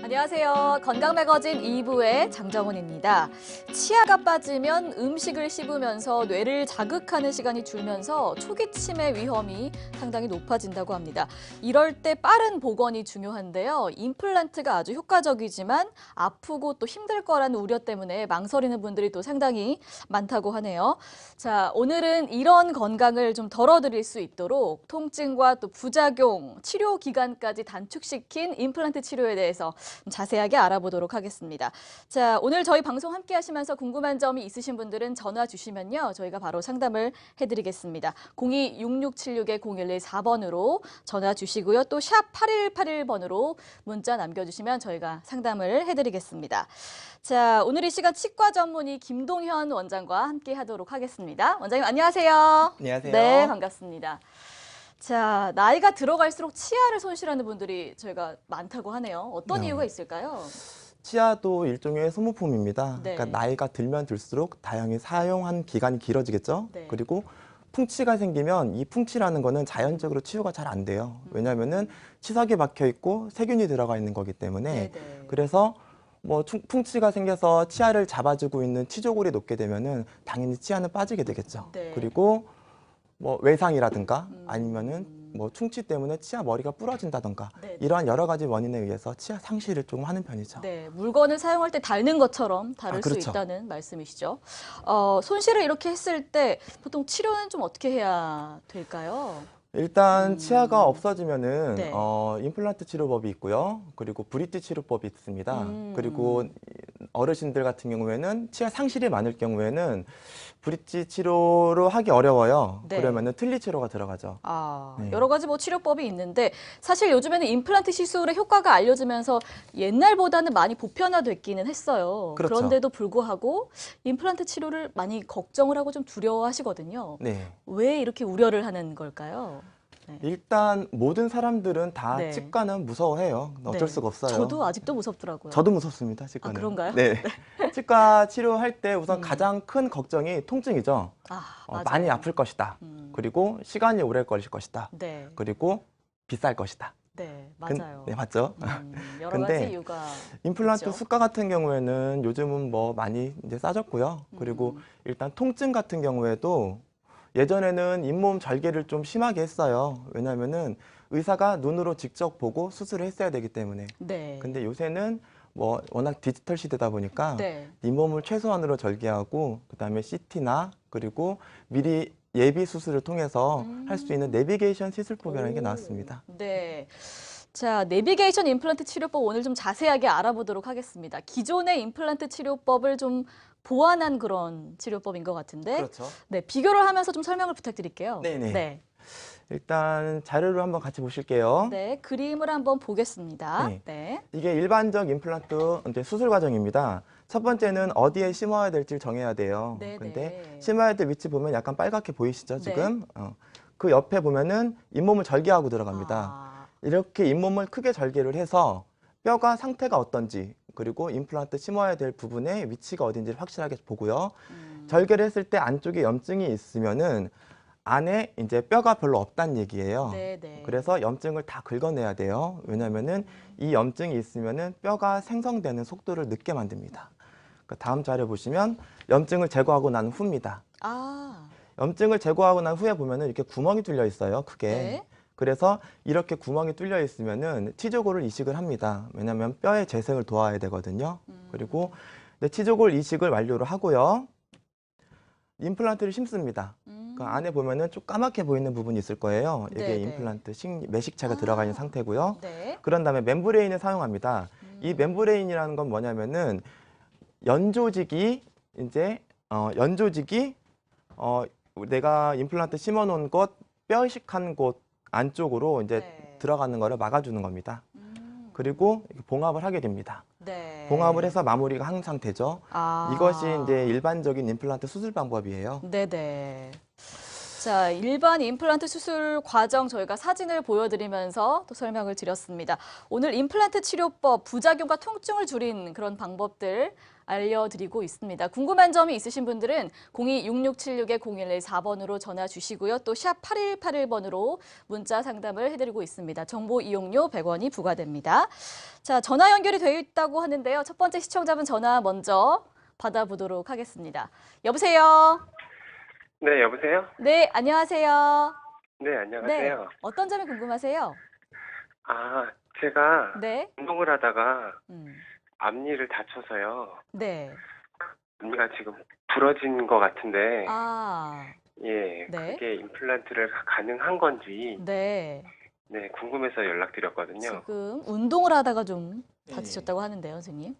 안녕하세요. 건강매거진 2부의 장정훈입니다. 치아가 빠지면 음식을 씹으면서 뇌를 자극하는 시간이 줄면서 초기 치매 위험이 상당히 높아진다고 합니다. 이럴 때 빠른 복원이 중요한데요. 임플란트가 아주 효과적이지만 아프고 또 힘들 거라는 우려 때문에 망설이는 분들이 또 상당히 많다고 하네요. 자, 오늘은 이런 건강을 좀 덜어드릴 수 있도록 통증과 또 부작용, 치료 기간까지 단축시킨 임플란트 치료에 대해서 자세하게 알아보도록 하겠습니다. 자, 오늘 저희 방송 함께 하시면서 궁금한 점이 있으신 분들은 전화 주시면요. 저희가 바로 상담을 해드리겠습니다. 02-6676-0114번으로 전화 주시고요. 또 샵 8181번으로 문자 남겨주시면 저희가 상담을 해드리겠습니다. 자, 오늘 이 시간 치과 전문의 김동현 원장과 함께 하도록 하겠습니다. 원장님 안녕하세요. 안녕하세요. 네, 반갑습니다. 자, 나이가 들어갈수록 치아를 손실하는 분들이 저희가 많다고 하네요. 어떤 이유가 있을까요? 치아도 일종의 소모품입니다. 네. 그러니까 나이가 들면 들수록 다양히 사용한 기간이 길어지겠죠. 네. 그리고 풍치가 생기면 이 풍치라는 거는 자연적으로 치유가 잘 안 돼요. 왜냐하면은 치석이 박혀 있고 세균이 들어가 있는 거기 때문에 네네. 그래서 뭐 풍치가 생겨서 치아를 잡아주고 있는 치조골이 녹게 되면은 당연히 치아는 빠지게 되겠죠. 네. 그리고 뭐 외상이라든가 아니면은 뭐 충치 때문에 치아 머리가 부러진다던가 네네. 이러한 여러 가지 원인에 의해서 치아 상실을 조금 하는 편이죠. 네, 물건을 사용할 때 닳는 것처럼 다를 그렇죠. 수 있다는 말씀이시죠. 손실을 이렇게 했을 때 보통 치료는 좀 어떻게 해야 될까요? 일단 치아가 없어지면은 네. 임플란트 치료법이 있고요. 그리고 브릿지 치료법이 있습니다. 그리고 어르신들 같은 경우에는 치아 상실이 많을 경우에는 브릿지 치료로 하기 어려워요. 네. 그러면은 틀니 치료가 들어가죠. 네. 여러 가지 뭐 치료법이 있는데 사실 요즘에는 임플란트 시술의 효과가 알려지면서 옛날보다는 많이 보편화됐기는 했어요. 그렇죠. 그런데도 불구하고 임플란트 치료를 많이 걱정을 하고 좀 두려워하시거든요. 네. 왜 이렇게 우려를 하는 걸까요? 네. 일단 모든 사람들은 다 네. 치과는 무서워해요. 어쩔 네. 수가 없어요. 저도 아직도 무섭더라고요. 저도 무섭습니다, 치과는. 아, 그런가요? 네. 치과 치료할 때 우선 가장 큰 걱정이 통증이죠. 맞아요. 많이 아플 것이다. 그리고 시간이 오래 걸릴 것이다. 네, 그리고 비쌀 것이다. 네, 맞아요. 네, 맞죠? 여러 근데 가지 이유가 임플란트 있죠. 수가 같은 경우에는 요즘은 뭐 많이 이제 싸졌고요. 그리고 일단 통증 같은 경우에도 예전에는 잇몸 절개를 좀 심하게 했어요. 왜냐면은 의사가 눈으로 직접 보고 수술을 했어야 되기 때문에. 네. 근데 요새는 뭐 워낙 디지털 시대다 보니까 네. 잇몸을 최소한으로 절개하고 그다음에 CT나 그리고 미리 예비 수술을 통해서 할 수 있는 내비게이션 시술법이라는 게 나왔습니다. 네. 자, 내비게이션 임플란트 치료법 오늘 좀 자세하게 알아보도록 하겠습니다. 기존의 임플란트 치료법을 좀 보완한 그런 치료법인 것 같은데. 그렇죠. 네, 비교를 하면서 좀 설명을 부탁드릴게요. 네네. 네. 일단 자료를 한번 같이 보실게요. 네, 그림을 한번 보겠습니다. 네. 네. 이게 일반적 임플란트 이제 수술 과정입니다. 첫 번째는 어디에 심어야 될지 정해야 돼요. 네네. 근데 심어야 될 위치 보면 약간 빨갛게 보이시죠, 네. 지금? 그 옆에 보면은 잇몸을 절개하고 들어갑니다. 이렇게 잇몸을 크게 절개를 해서 뼈가 상태가 어떤지 그리고 임플란트 심어야 될 부분의 위치가 어딘지를 확실하게 보고요. 절개를 했을 때 안쪽에 염증이 있으면은 안에 이제 뼈가 별로 없다는 얘기예요. 네네. 그래서 염증을 다 긁어내야 돼요. 왜냐면은 이 염증이 있으면은 뼈가 생성되는 속도를 늦게 만듭니다. 다음 자료 보시면 염증을 제거하고 난 후입니다. 염증을 제거하고 난 후에 보면은 이렇게 구멍이 뚫려 있어요, 크게. 네. 그래서 이렇게 구멍이 뚫려 있으면은 치조골을 이식을 합니다. 왜냐면 뼈의 재생을 도와야 되거든요. 그리고 치조골 이식을 완료를 하고요. 임플란트를 심습니다. 그 안에 보면은 좀 까맣게 보이는 부분이 있을 거예요. 이게 네네. 임플란트 매식체가 들어가 있는 상태고요. 네. 그런 다음에 멤브레인을 사용합니다. 이 멤브레인이라는 건 뭐냐면은 연조직이 내가 임플란트 심어 놓은 곳, 뼈이식한 곳 안쪽으로 이제 네. 들어가는 거를 막아주는 겁니다. 그리고 봉합을 하게 됩니다. 네. 봉합을 해서 마무리가 항상 되죠. 이것이 이제 일반적인 임플란트 수술 방법이에요. 네네. 자, 일반 임플란트 수술 과정 저희가 사진을 보여드리면서 또 설명을 드렸습니다. 오늘 임플란트 치료법, 부작용과 통증을 줄인 그런 방법들 알려드리고 있습니다. 궁금한 점이 있으신 분들은 02-6676-0114번으로 전화 주시고요. 또 샵 8181번으로 문자 상담을 해드리고 있습니다. 정보 이용료 100원이 부과됩니다. 자, 전화 연결이 되어 있다고 하는데요. 첫 번째 시청자분 전화 먼저 받아보도록 하겠습니다. 여보세요? 네, 여보세요? 네, 안녕하세요. 네, 안녕하세요. 네, 어떤 점이 궁금하세요? 제가 네, 운동을 하다가 음, 앞니를 다쳐서요. 네, 앞니가 지금 부러진 것 같은데, 아, 예, 네. 그게 임플란트를 가능한 건지, 네. 네, 궁금해서 연락드렸거든요. 지금 운동을 하다가 좀 네. 다치셨다고 하는데요, 선생님.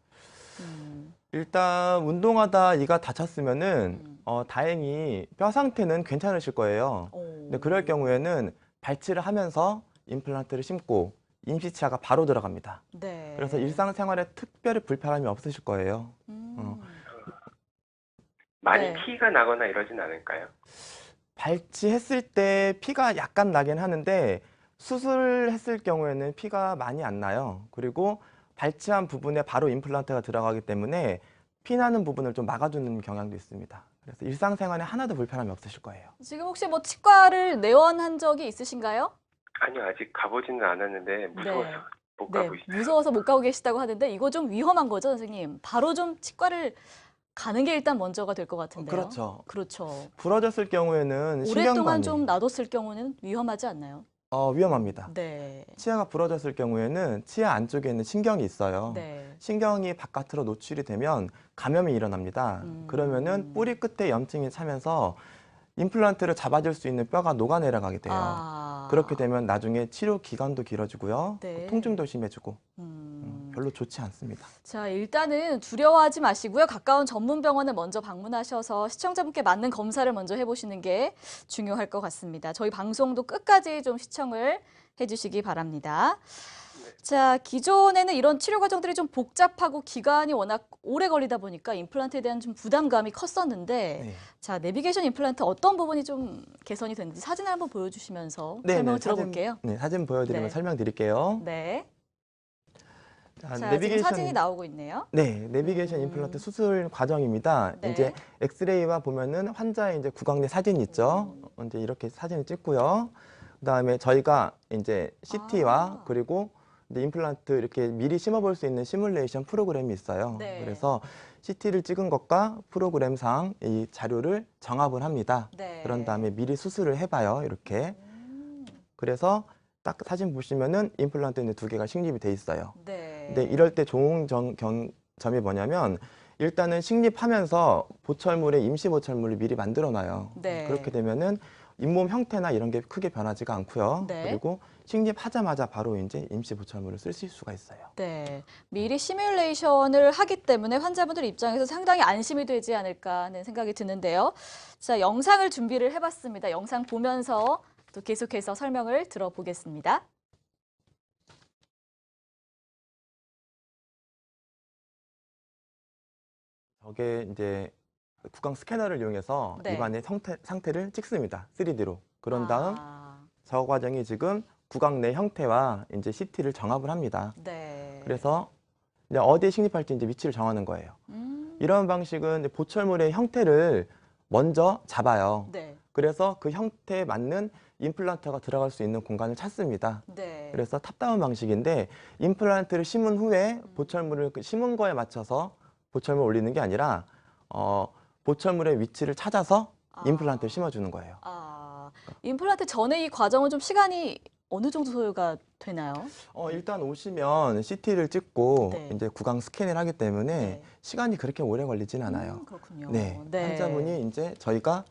일단 운동하다 이가 다쳤으면은 음. 다행히 뼈 상태는 괜찮으실 거예요. 오. 근데 그럴 경우에는 발치를 하면서 임플란트를 심고 임시 치아가 바로 들어갑니다. 네. 그래서 일상생활에 특별히 불편함이 없으실 거예요. 많이 네. 피가 나거나 이러진 않을까요? 발치했을 때 피가 약간 나긴 하는데 수술했을 경우에는 피가 많이 안 나요. 그리고 발치한 부분에 바로 임플란트가 들어가기 때문에 피 나는 부분을 좀 막아주는 경향도 있습니다. 그래서 일상생활에 하나도 불편함이 없으실 거예요. 지금 혹시 뭐 치과를 내원한 적이 있으신가요? 아니요, 아직 가보지는 않았는데 무서워서 네. 못 네, 가고 있어요. 무서워서 못 가고 계시다고 하는데 이거 좀 위험한 거죠, 선생님? 바로 좀 치과를 가는 게 일단 먼저가 될 것 같은데요. 그렇죠. 그렇죠. 부러졌을 경우에는 오랫동안 신경관이 좀 놔뒀을 경우는 위험하지 않나요? 위험합니다. 네. 치아가 부러졌을 경우에는 치아 안쪽에 있는 신경이 있어요. 네. 신경이 바깥으로 노출이 되면 감염이 일어납니다. 그러면은 뿌리 끝에 염증이 차면서 임플란트를 잡아줄 수 있는 뼈가 녹아내려가게 돼요. 아. 그렇게 되면 나중에 치료 기간도 길어지고요. 네. 통증도 심해지고 음. 별로 좋지 않습니다. 자, 일단은 두려워하지 마시고요. 가까운 전문 병원을 먼저 방문하셔서 시청자분께 맞는 검사를 먼저 해보시는 게 중요할 것 같습니다. 저희 방송도 끝까지 좀 시청을 해주시기 바랍니다. 자, 기존에는 이런 치료 과정들이 좀 복잡하고 기간이 워낙 오래 걸리다 보니까 임플란트에 대한 좀 부담감이 컸었는데 네. 자, 내비게이션 임플란트 어떤 부분이 좀 개선이 됐는지 사진을 한번 보여주시면서 네, 설명을 사진, 들어볼게요. 사진 보여드리면 네. 설명드릴게요. 네. 자, 자, 지금 사진이 나오고 있네요. 네, 내비게이션 임플란트 수술 과정입니다. 네. 이제 엑스레이와 보면은 환자의 이제 구강 내 사진이 있죠. 이제 이렇게 사진을 찍고요. 그다음에 저희가 이제 CT와 그리고 이제 임플란트 이렇게 미리 심어볼 수 있는 시뮬레이션 프로그램이 있어요. 네. 그래서 CT를 찍은 것과 프로그램상 이 자료를 정합을 합니다. 네. 그런 다음에 미리 수술을 해봐요. 이렇게. 그래서 딱 사진 보시면은 임플란트는 두 개가 식립이 돼 있어요. 네. 근데 이럴 때 좋은 점이 뭐냐면 일단은 식립하면서 보철물에 임시 보철물을 미리 만들어 놔요. 네. 그렇게 되면은 잇몸 형태나 이런 게 크게 변하지가 않고요. 네. 그리고 식립하자마자 바로 이제 임시 보철물을 쓰실 수가 있어요. 네, 미리 시뮬레이션을 하기 때문에 환자분들 입장에서 상당히 안심이 되지 않을까 하는 생각이 드는데요. 자, 영상을 준비를 해봤습니다. 영상 보면서 또 계속해서 설명을 들어보겠습니다. 저게 이제 구강 스캐너를 이용해서 네. 입안의 상태를 찍습니다. 3D로. 그런 다음 아, 저 과정이 지금 구강 내 형태와 이제 CT를 정합을 합니다. 네. 그래서 이제 어디에 식립할지 이제 위치를 정하는 거예요. 이런 방식은 이제 보철물의 형태를 먼저 잡아요. 네. 그래서 그 형태에 맞는 임플란트가 들어갈 수 있는 공간을 찾습니다. 네. 그래서 탑다운 방식인데 임플란트를 심은 후에 보철물을 그 심은 거에 맞춰서 보철물을 올리는 게 아니라 보철물의 위치를 찾아서 임플란트를 심어주는 거예요. 임플란트 전에 이 과정은 좀 시간이 어느 정도 소요가 되나요? 일단 오시면 CT를 찍고 네. 이제 구강 스캔을 하기 때문에 네. 시간이 그렇게 오래 걸리진 않아요. 그렇군요. 네. 네. 환자분이 이제 저희가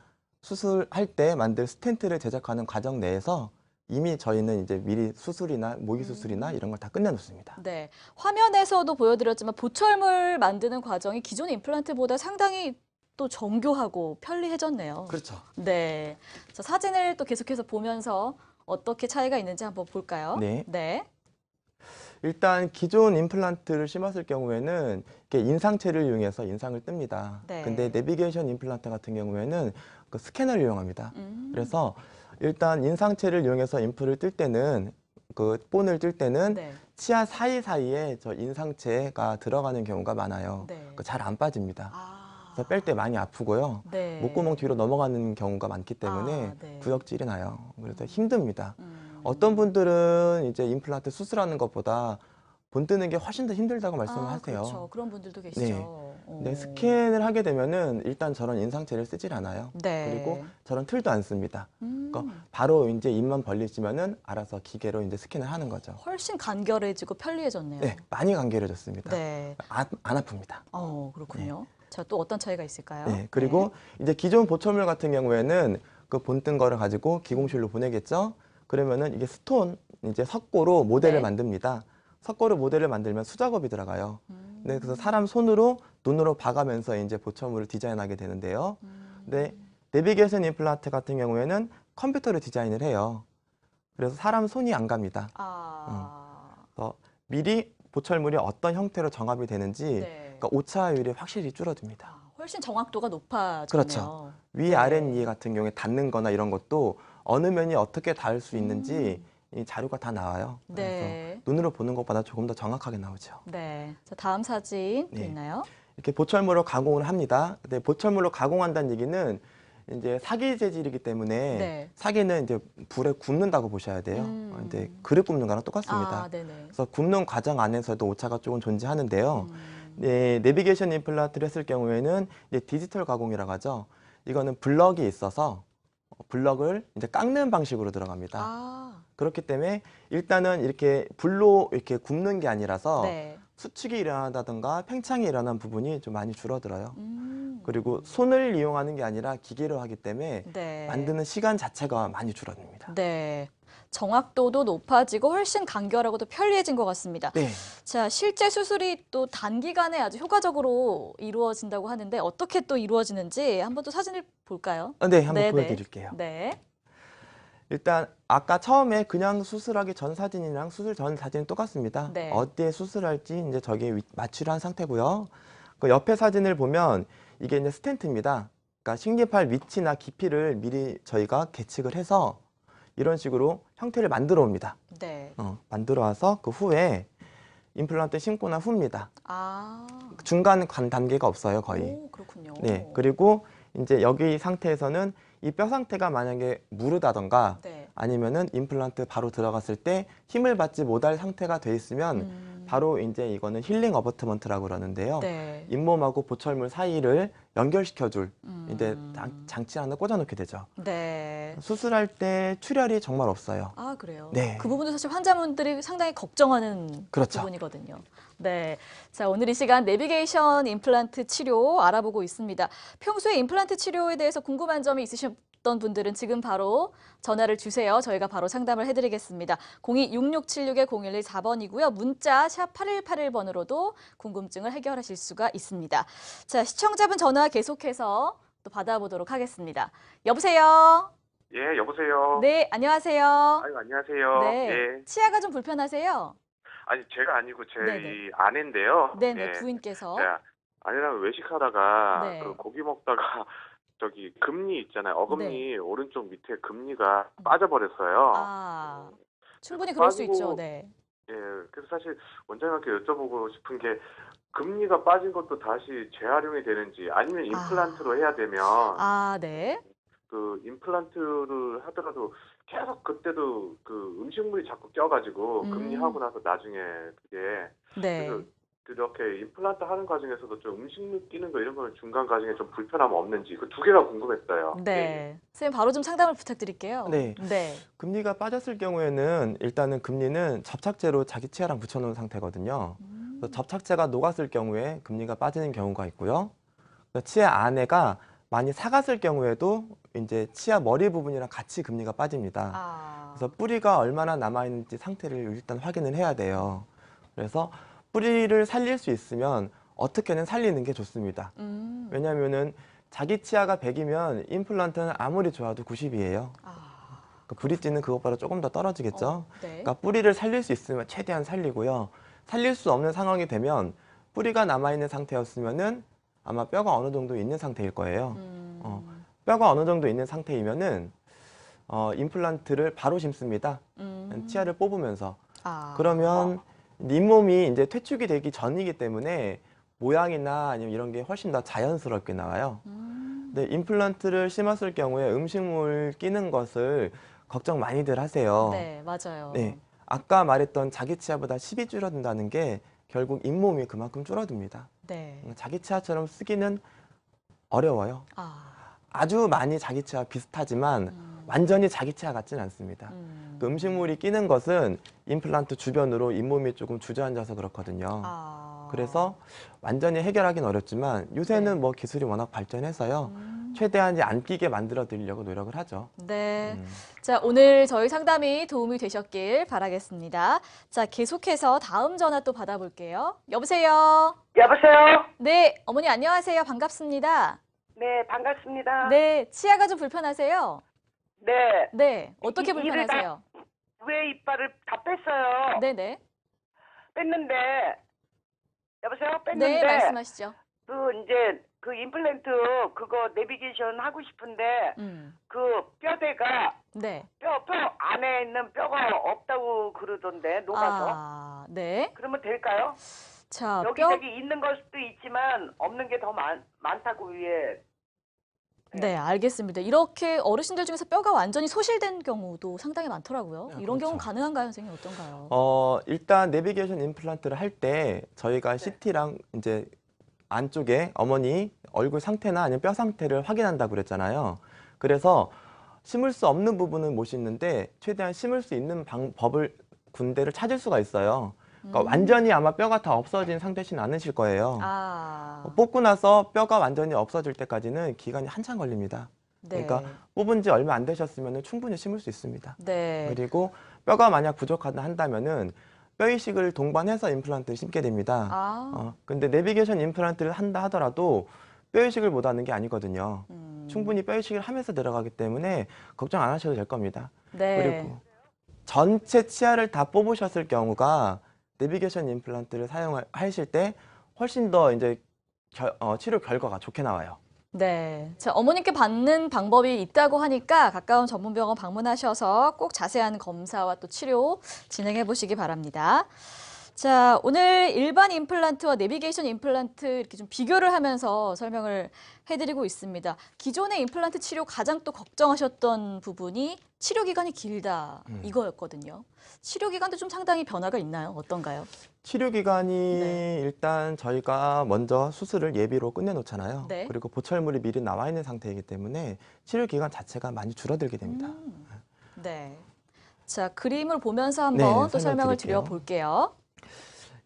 수술할 때 만들 스텐트를 제작하는 과정 내에서 이미 저희는 이제 미리 수술이나 모기 수술이나 이런 걸 다 끝내놓습니다. 네, 화면에서도 보여드렸지만 보철물 만드는 과정이 기존의 임플란트보다 상당히 또 정교하고 편리해졌네요. 그렇죠. 네, 자, 사진을 또 계속해서 보면서 어떻게 차이가 있는지 한번 볼까요? 네. 네. 일단 기존 임플란트를 심었을 경우에는 이렇게 인상체를 이용해서 인상을 뜹니다. 네. 근데 내비게이션 임플란트 같은 경우에는 그 스캐너를 이용합니다. 음. 그래서 일단 인상체를 이용해서 임플을 뜰 때는 그 본을 뜰 때는 네. 치아 사이사이에 저 인상체가 들어가는 경우가 많아요. 네. 잘 안 빠집니다. 아, 그래서 뺄 때 많이 아프고요. 네. 목구멍 뒤로 넘어가는 경우가 많기 때문에 아, 네. 구역질이 나요. 그래서 힘듭니다. 음. 어떤 분들은 이제 임플란트 수술하는 것보다 본 뜨는 게 훨씬 더 힘들다고 말씀을 아, 하세요. 그렇죠. 그런 분들도 계시죠. 네. 네, 스캔을 하게 되면은 일단 저런 인상체를 쓰질 않아요. 네. 그리고 저런 틀도 안 씁니다. 음. 그러니까 바로 이제 입만 벌리시면은 알아서 기계로 이제 스캔을 하는 거죠. 훨씬 간결해지고 편리해졌네요. 네, 많이 간결해졌습니다. 네. 안 아픕니다. 그렇군요. 자, 또 어떤 차이가 있을까요? 네, 그리고 이제 기존 보철물 같은 경우에는 그 본뜬 거를 가지고 기공실로 보내겠죠. 그러면은 이게 스톤 이제 석고로 모델을 네. 만듭니다. 석고로 모델을 만들면 수작업이 들어가요. 음. 네, 그래서 사람 손으로 눈으로 봐가면서 이제 보철물을 디자인하게 되는데요. 네, 내비게이션 임플란트 같은 경우에는 컴퓨터로 디자인을 해요. 그래서 사람 손이 안 갑니다. 그래서 미리 보철물이 어떤 형태로 정합이 되는지 네. 그러니까 오차율이 확실히 줄어듭니다. 훨씬 정확도가 높아졌네요. 그렇죠. 네. 위아랫니 같은 경우에 닿는 거나 이런 것도 어느 면이 어떻게 닿을 수 있는지 이 자료가 다 나와요. 그래서 네. 눈으로 보는 것보다 조금 더 정확하게 나오죠. 네. 자, 다음 사진 또 네. 있나요? 이렇게 보철물로 가공을 합니다. 근데 보철물로 가공한다는 얘기는 이제 사기 재질이기 때문에 네. 사기는 이제 불에 굽는다고 보셔야 돼요. 근데 그릇 굽는 거랑 똑같습니다. 아, 네네. 그래서 굽는 과정 안에서도 오차가 조금 존재하는데요. 네, 내비게이션 임플란트를 했을 경우에는 이제 디지털 가공이라고 하죠. 이거는 블럭이 있어서 블럭을 이제 깎는 방식으로 들어갑니다. 아, 그렇기 때문에 일단은 이렇게 불로 이렇게 굽는 게 아니라서 네. 수축이 일어난다든가 팽창이 일어난 부분이 좀 많이 줄어들어요. 음. 그리고 손을 이용하는 게 아니라 기계로 하기 때문에 네. 만드는 시간 자체가 많이 줄어듭니다. 네. 정확도도 높아지고 훨씬 간결하고도 편리해진 것 같습니다. 네. 자, 실제 수술이 또 단기간에 아주 효과적으로 이루어진다고 하는데 어떻게 또 이루어지는지 한번 또 사진을 볼까요? 네, 한번 네네. 보여드릴게요. 네. 일단 아까 처음에 그냥 수술하기 전 사진이랑 수술 전 사진은 똑같습니다. 네. 어디에 수술할지 이제 저기에 마취를 한 상태고요. 그 옆에 사진을 보면 이게 이제 스텐트입니다. 그러니까 식립할 위치나 깊이를 미리 저희가 계측을 해서 이런 식으로 형태를 만들어 옵니다. 네. 만들어 와서 그 후에 임플란트 심고 난 후입니다. 아. 중간 관 단계가 없어요, 거의. 오, 그렇군요. 네. 그리고 이제 여기 상태에서는 이 뼈 상태가 만약에 무르다던가 네. 아니면은 임플란트 바로 들어갔을 때 힘을 받지 못할 상태가 돼 있으면 바로 이제 이거는 힐링 어버트먼트라고 그러는데요. 네. 잇몸하고 보철물 사이를 연결시켜줄 이제 음. 장치 하나 꽂아놓게 되죠. 네. 수술할 때 출혈이 정말 없어요. 아, 그래요? 네. 그 부분도 사실 환자분들이 상당히 걱정하는 그렇죠. 부분이거든요. 네. 자, 오늘 이 시간 내비게이션 임플란트 치료 알아보고 있습니다. 평소에 임플란트 치료에 대해서 궁금한 점이 있으셨던 분들은 지금 바로 전화를 주세요. 저희가 바로 상담을 해드리겠습니다. 02-6676-0114번이고요. 문자 샵 8181번으로도 궁금증을 해결하실 수가 있습니다. 자, 시청자분 전화 계속해서 또 받아보도록 하겠습니다. 여보세요? 예, 여보세요. 네, 안녕하세요. 아유, 안녕하세요. 네. 예. 치아가 좀 불편하세요? 아니, 제가 아니고 제 네네. 이 아내인데요. 네네, 예. 부인께서. 제가 아내랑 외식하다가 네. 그 고기 먹다가 저기 금니 있잖아요. 어금니 네. 오른쪽 밑에 금니가 빠져버렸어요. 아, 충분히 그럴 수 빠지고, 있죠. 네. 예. 그래서 사실 원장님께 여쭤보고 싶은 게 금니가 빠진 것도 다시 재활용이 되는지 아니면 임플란트로 해야 되면 아, 네. 그 임플란트를 하더라도 계속 그때도 그 음식물이 자꾸 껴가지고 금리하고 나서 나중에 그게 네. 그래서 그렇게 임플란트 하는 과정에서도 좀 음식물 끼는 거 이런 거는 중간 과정에 좀 불편함 없는지 그 두 개가 궁금했어요. 예. 네. 선생님 바로 좀 상담을 부탁드릴게요. 네. 네. 금리가 빠졌을 경우에는 일단은 금리는 접착제로 자기 치아랑 붙여놓은 상태거든요. 그래서 접착제가 녹았을 경우에 금리가 빠지는 경우가 있고요. 치아 안에가 많이 삭았을 경우에도 이제 치아 머리 부분이랑 같이 금리가 빠집니다. 아, 그래서 뿌리가 얼마나 남아있는지 상태를 일단 확인을 해야 돼요. 그래서 뿌리를 살릴 수 있으면 어떻게든 살리는 게 좋습니다. 왜냐하면은 자기 치아가 100이면 임플란트는 아무리 좋아도 90이에요. 아, 브릿지는 그것보다 조금 더 떨어지겠죠. 네. 그러니까 뿌리를 살릴 수 있으면 최대한 살리고요. 살릴 수 없는 상황이 되면 뿌리가 남아있는 상태였으면은 아마 뼈가 어느 정도 있는 상태일 거예요. 뼈가 어느 정도 있는 상태이면은 임플란트를 바로 심습니다. 치아를 뽑으면서. 아, 그러면 잇몸이 이제 퇴축이 되기 전이기 때문에 모양이나 아니면 이런 게 훨씬 더 자연스럽게 나와요. 근데 임플란트를 심었을 경우에 음식물 끼는 것을 걱정 많이들 하세요. 네, 맞아요. 네. 아까 말했던 자기 치아보다 10이 줄어든다는 게 결국 잇몸이 그만큼 줄어듭니다. 네. 자기 치아처럼 쓰기는 어려워요. 아, 아주 많이 자기 치아 비슷하지만 완전히 자기 치아 같지는 않습니다. 그 음식물이 끼는 것은 임플란트 주변으로 잇몸이 조금 주저앉아서 그렇거든요. 아. 그래서 완전히 해결하기는 어렵지만 요새는 네. 뭐 기술이 워낙 발전해서요. 최대한 이제 안 끼게 만들어 드리려고 노력을 하죠. 네. 음. 자, 오늘 저희 상담이 도움이 되셨길 바라겠습니다. 자, 계속해서 다음 전화 또 받아볼게요. 여보세요? 여보세요? 네, 어머니 안녕하세요. 반갑습니다. 네, 반갑습니다. 네, 치아가 좀 불편하세요? 네. 네, 어떻게 이를 불편하세요? 왜 이빨을 다 뺐어요? 네네. 뺐는데, 여보세요? 네, 뺐는데, 말씀하시죠. 그 임플란트 그거 내비게이션 하고 싶은데, 그 뼈대가, 네. 뼈 안에 있는 뼈가 없다고 그러던데, 녹아서. 아, 네. 그러면 될까요? 자, 여기저기 있는 걸 수도 있지만, 없는 게 더 많다고 위에. 네, 알겠습니다. 이렇게 어르신들 중에서 뼈가 완전히 소실된 경우도 상당히 많더라고요. 네, 이런 그렇죠. 경우는 가능한가요, 선생님? 어떤가요? 일단 내비게이션 임플란트를 할 때 저희가 CT랑 이제 안쪽에 어머니 얼굴 상태나 아니면 뼈 상태를 확인한다고 그랬잖아요. 그래서 심을 수 없는 부분은 못 심는데 최대한 심을 수 있는 방법을 군데를 찾을 수가 있어요. 그러니까 완전히 아마 뼈가 다 없어진 상태시는 않으실 거예요. 아, 뽑고 나서 뼈가 완전히 없어질 때까지는 기간이 한참 걸립니다. 네. 그러니까 뽑은 지 얼마 안 되셨으면 충분히 심을 수 있습니다. 네. 그리고 뼈가 만약 부족하다 한다면은 뼈 이식을 동반해서 임플란트를 심게 됩니다. 아, 근데 내비게이션 임플란트를 한다 하더라도 뼈 이식을 못 하는 게 아니거든요. 충분히 뼈 이식을 하면서 들어가기 때문에 걱정 안 하셔도 될 겁니다. 네. 그리고 전체 치아를 다 뽑으셨을 경우가 내비게이션 임플란트를 사용하실 때 훨씬 더 이제 치료 결과가 좋게 나와요. 네. 자, 어머님께 받는 방법이 있다고 하니까 가까운 전문병원 방문하셔서 꼭 자세한 검사와 또 치료 진행해 보시기 바랍니다. 자, 오늘 일반 임플란트와 내비게이션 임플란트 이렇게 좀 비교를 하면서 설명을 해드리고 있습니다. 기존의 임플란트 치료 가장 또 걱정하셨던 부분이 치료 기간이 길다 이거였거든요. 치료 기간도 좀 상당히 변화가 있나요? 어떤가요? 치료 기간이 네. 일단 저희가 먼저 수술을 예비로 끝내놓잖아요. 네. 그리고 보철물이 미리 나와 있는 상태이기 때문에 치료 기간 자체가 많이 줄어들게 됩니다. 네. 자, 그림을 보면서 한번 네, 또 설명을 설명드릴게요. 드려볼게요.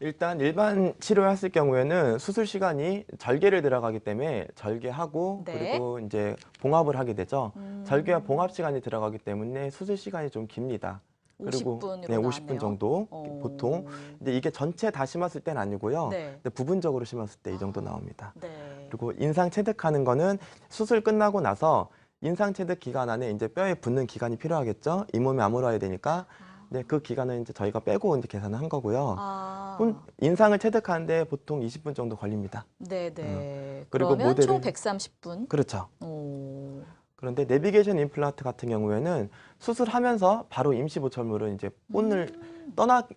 일단 일반 치료했을 경우에는 수술 시간이 절개를 들어가기 때문에 절개하고 네. 그리고 이제 봉합을 하게 되죠. 절개와 봉합 시간이 들어가기 때문에 수술 시간이 좀 깁니다. 그리고 50분으로 네, 50분 정도 보통. 근데 이게 전체 다 심었을 때는 아니고요. 네. 근데 부분적으로 심었을 때 이 정도 나옵니다. 네. 그리고 인상 체득하는 거는 수술 끝나고 나서 인상 체득 기간 안에 이제 뼈에 붙는 기간이 필요하겠죠. 잇몸이 아물어야 되니까. 네, 그 기간은 이제 저희가 빼고 이제 계산을 한 거고요. 아, 인상을 체득하는데 보통 20분 정도 걸립니다. 네네. 그리고 그러면 총 모델을- 130분. 그렇죠. 오. 그런데 내비게이션 임플란트 같은 경우에는 수술하면서 바로 임시 보철물은 이제 본을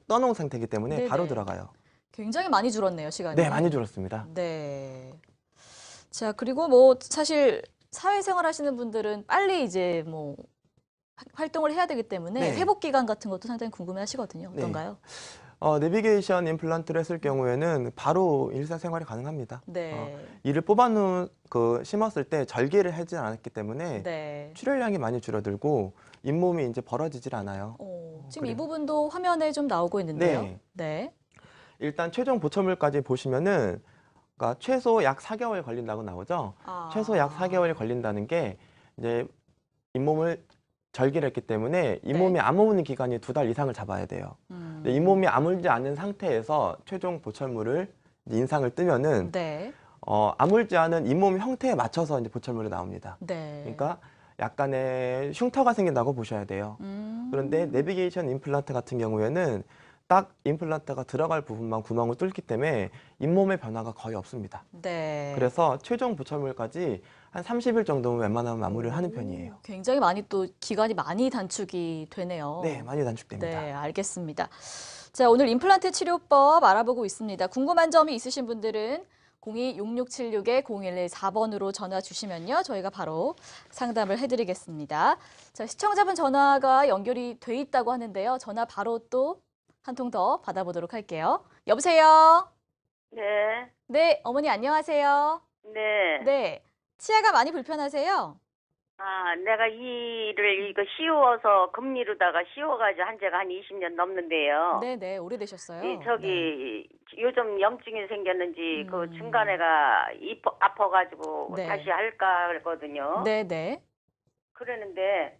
떠놓은 상태이기 때문에 네네. 바로 들어가요. 굉장히 많이 줄었네요, 시간이. 네, 많이 줄었습니다. 네. 자, 그리고 뭐 사실 사회생활 하시는 분들은 빨리 이제 뭐 활동을 해야 되기 때문에 네. 회복 기간 같은 것도 상당히 궁금해 하시거든요. 네. 어떤가요? 내비게이션 임플란트를 했을 경우에는 바로 일상생활이 가능합니다. 네. 이를 심었을 때 절개를 하지 않았기 때문에 네. 출혈량이 많이 줄어들고 잇몸이 이제 벌어지질 않아요. 지금 이 그래요. 부분도 화면에 좀 나오고 있는데요. 네. 네. 일단 최종 보철물까지 보시면은 그러니까 최소 약 4개월 걸린다고 나오죠. 아. 최소 약 4개월 걸린다는 게 이제 잇몸을 절개를 했기 때문에 잇몸이 아무는 기간이 2달 이상을 잡아야 돼요. 근데 잇몸이 아물지 않은 상태에서 최종 보철물을 이제 인상을 뜨면은 네. 아물지 않은 잇몸 형태에 맞춰서 이제 보철물이 나옵니다. 네. 그러니까 약간의 흉터가 생긴다고 보셔야 돼요. 그런데 내비게이션 임플란트 같은 경우에는 딱 임플란트가 들어갈 부분만 구멍을 뚫기 때문에 잇몸의 변화가 거의 없습니다. 네. 그래서 최종 보철물까지 한 30일 정도면 웬만하면 마무리를 하는 편이에요. 굉장히 많이 또 기간이 많이 단축이 되네요. 네, 많이 단축됩니다. 네, 알겠습니다. 자, 오늘 임플란트 치료법 알아보고 있습니다. 궁금한 점이 있으신 분들은 02-6676-0114번으로 전화 주시면요. 저희가 바로 상담을 해드리겠습니다. 자, 시청자분 전화가 연결이 돼 있다고 하는데요. 전화 바로 또 한 통 더 받아보도록 할게요. 여보세요? 네, 네, 어머니 안녕하세요. 네. 네, 치아가 많이 불편하세요? 아, 내가 이 일을 이거 씌워서 금리로다가 씌워가지고 한 지가 한 20년 넘는데요. 네네, 오래되셨어요. 이 저기 요즘 염증이 생겼는지 그 음. 중간에가 아파가지고 네. 다시 할까 그랬거든요. 네네. 그러는데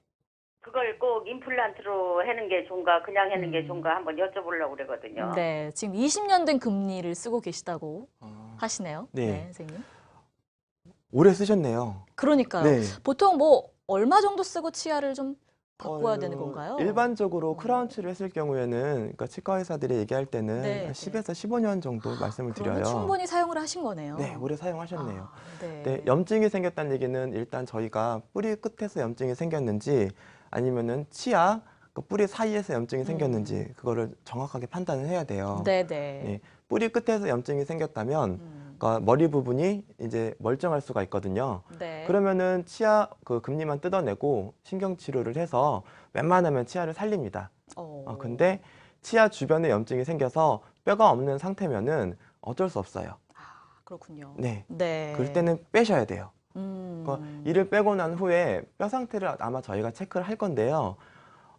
그걸 꼭 임플란트로 하는 게 좋은가 그냥 하는 게 좋은가 한번 여쭤보려고 그러거든요. 네, 지금 20년 된 금리를 쓰고 계시다고 아, 하시네요. 네. 선생님. 오래 쓰셨네요. 그러니까요. 네. 보통 뭐 얼마 정도 쓰고 치아를 좀 바꿔야 되는 건가요? 일반적으로 크라운 치료 했을 경우에는 그러니까 치과 의사들이 얘기할 때는 네, 한 네. 10에서 15년 정도 말씀을 그러면 드려요. 충분히 사용을 하신 거네요. 네, 오래 사용하셨네요. 아, 네. 네, 염증이 생겼다는 얘기는 일단 저희가 뿌리 끝에서 염증이 생겼는지 아니면은 치아 그 뿌리 사이에서 염증이 생겼는지 그거를 정확하게 판단을 해야 돼요. 네네. 네, 뿌리 끝에서 염증이 생겼다면 음, 그러니까 머리 부분이 이제 멀쩡할 수가 있거든요. 네. 그러면은 치아 그 금리만 뜯어내고 신경 치료를 해서 웬만하면 치아를 살립니다. 근데 치아 주변에 염증이 생겨서 뼈가 없는 상태면은 어쩔 수 없어요. 그렇군요. 네. 네. 그럴 때는 빼셔야 돼요. 음, 그러니까 이를 빼고 난 후에 뼈 상태를 아마 저희가 체크를 할 건데요.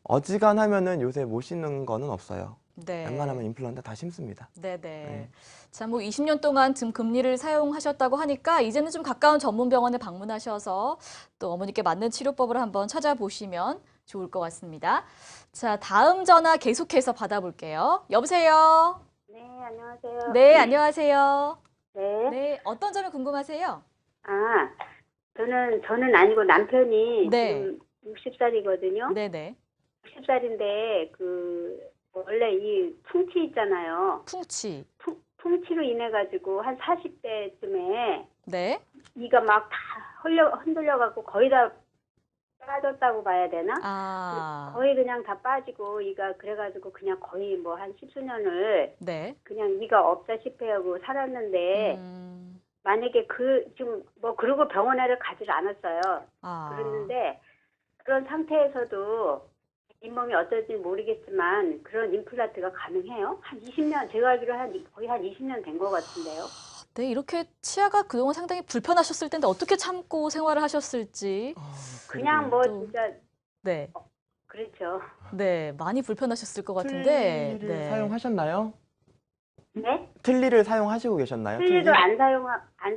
어지간하면은 요새 못 심는 거는 없어요. 네. 웬만하면 임플란트 다 심습니다. 네네. 네. 자, 뭐 20년 동안 등 금리를 사용하셨다고 하니까 이제는 좀 가까운 전문 병원에 방문하셔서 또 어머니께 맞는 치료법을 한번 찾아보시면 좋을 것 같습니다. 자, 다음 전화 계속해서 받아볼게요. 여보세요? 네, 안녕하세요. 네, 안녕하세요. 네. 네, 어떤 점이 궁금하세요? 아, 저는 아니고 남편이 네. 지금 60살이거든요. 네네. 60살인데 원래 이 풍치 있잖아요. 풍치. 풍치로 인해 가지고 한 40대쯤에 네. 이가 막 다 흔들려 갖고 거의 다 빠졌다고 봐야 되나? 아, 거의 그냥 다 빠지고 이가 그래 가지고 그냥 거의 뭐 한 10수년을 네. 그냥 이가 없다시피 하고 살았는데 만약에 지금 뭐 그러고 병원에를 가지를 않았어요. 아, 그랬는데 그런 상태에서도 잇몸이 어떨지 모르겠지만 그런 임플란트가 가능해요? 한 20년 제가 알기로 거의 한 20년 된 것 같은데요. 네, 이렇게 치아가 그동안 상당히 불편하셨을 텐데 어떻게 참고 생활을 하셨을지. 그냥 뭐 또- 진짜 네. 그렇죠. 네, 많이 불편하셨을 것 같은데. 틀니를 네. 사용하셨나요? 네? 틀니를 사용하시고 계셨나요? 틀니도 안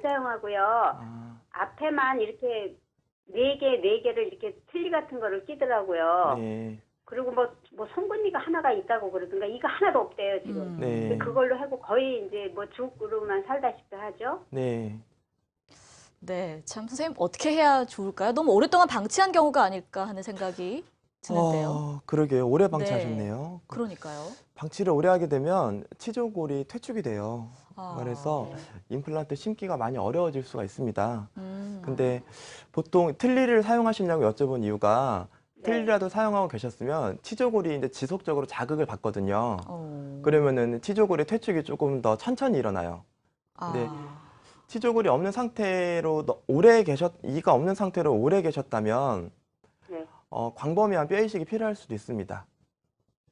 사용하고요. 아, 앞에만 이렇게 네 개를 이렇게 틀니 같은 거를 끼더라고요. 네. 그리고 뭐 송곳니가 하나가 있다고 그러던가 이가 하나도 없대요 지금. 네. 근데 그걸로 하고 거의 이제 뭐 죽으로만 살다시피 하죠. 네. 네, 참 선생님 어떻게 해야 좋을까요? 너무 오랫동안 방치한 경우가 아닐까 하는 생각이 드는데요. 그러게요. 오래 방치하셨네요. 그러니까요. 방치를 오래 하게 되면 치조골이 퇴축이 돼요. 아, 그래서 네. 임플란트 심기가 많이 어려워질 수가 있습니다. 음, 근데 보통 틀니를 사용하시냐고 여쭤본 이유가 네. 틀니라도 사용하고 계셨으면 치조골이 이제 지속적으로 자극을 받거든요. 어, 그러면은 치조골의 퇴축이 조금 더 천천히 일어나요. 아, 네. 치조골이 없는 상태로 이가 없는 상태로 오래 계셨다면 네. 광범위한 뼈 이식이 필요할 수도 있습니다.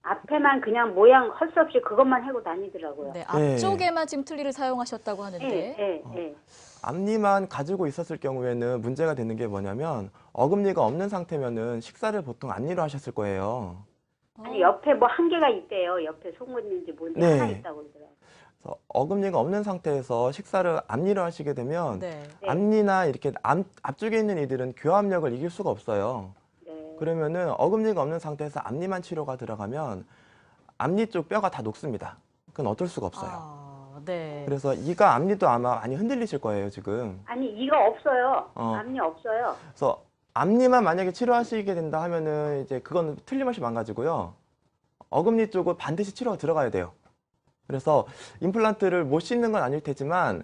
앞에만 그냥 모양 할 수 없이 그것만 하고 다니더라고요. 네, 네. 앞쪽에만 지금 틀니를 사용하셨다고 예, 하는데. 예, 예. 앞니만 가지고 있었을 경우에는 문제가 되는 게 뭐냐면 어금니가 없는 상태면은 식사를 보통 앞니로 하셨을 거예요. 아니 옆에 뭐 한 개가 있대요. 옆에 송곳니인지 뭔지 네. 하나 있다고 그러더라고요. 그래서 어금니가 없는 상태에서 식사를 앞니로 하시게 되면 네. 네. 앞니나 이렇게 앞쪽에 있는 이들은 교합력을 이길 수가 없어요. 네. 그러면은 어금니가 없는 상태에서 앞니만 치료가 들어가면 앞니 쪽 뼈가 다 녹습니다. 그건 어쩔 수가 없어요. 아, 네. 그래서 이가 앞니도 아마 많이 흔들리실 거예요, 지금. 아니 이가 없어요. 어. 앞니 없어요. 그래서 앞니만 만약에 치료하시게 된다 하면은 이제 그건 틀림없이 망가지고요. 어금니 쪽은 반드시 치료가 들어가야 돼요. 그래서 임플란트를 못 씻는 건 아닐 테지만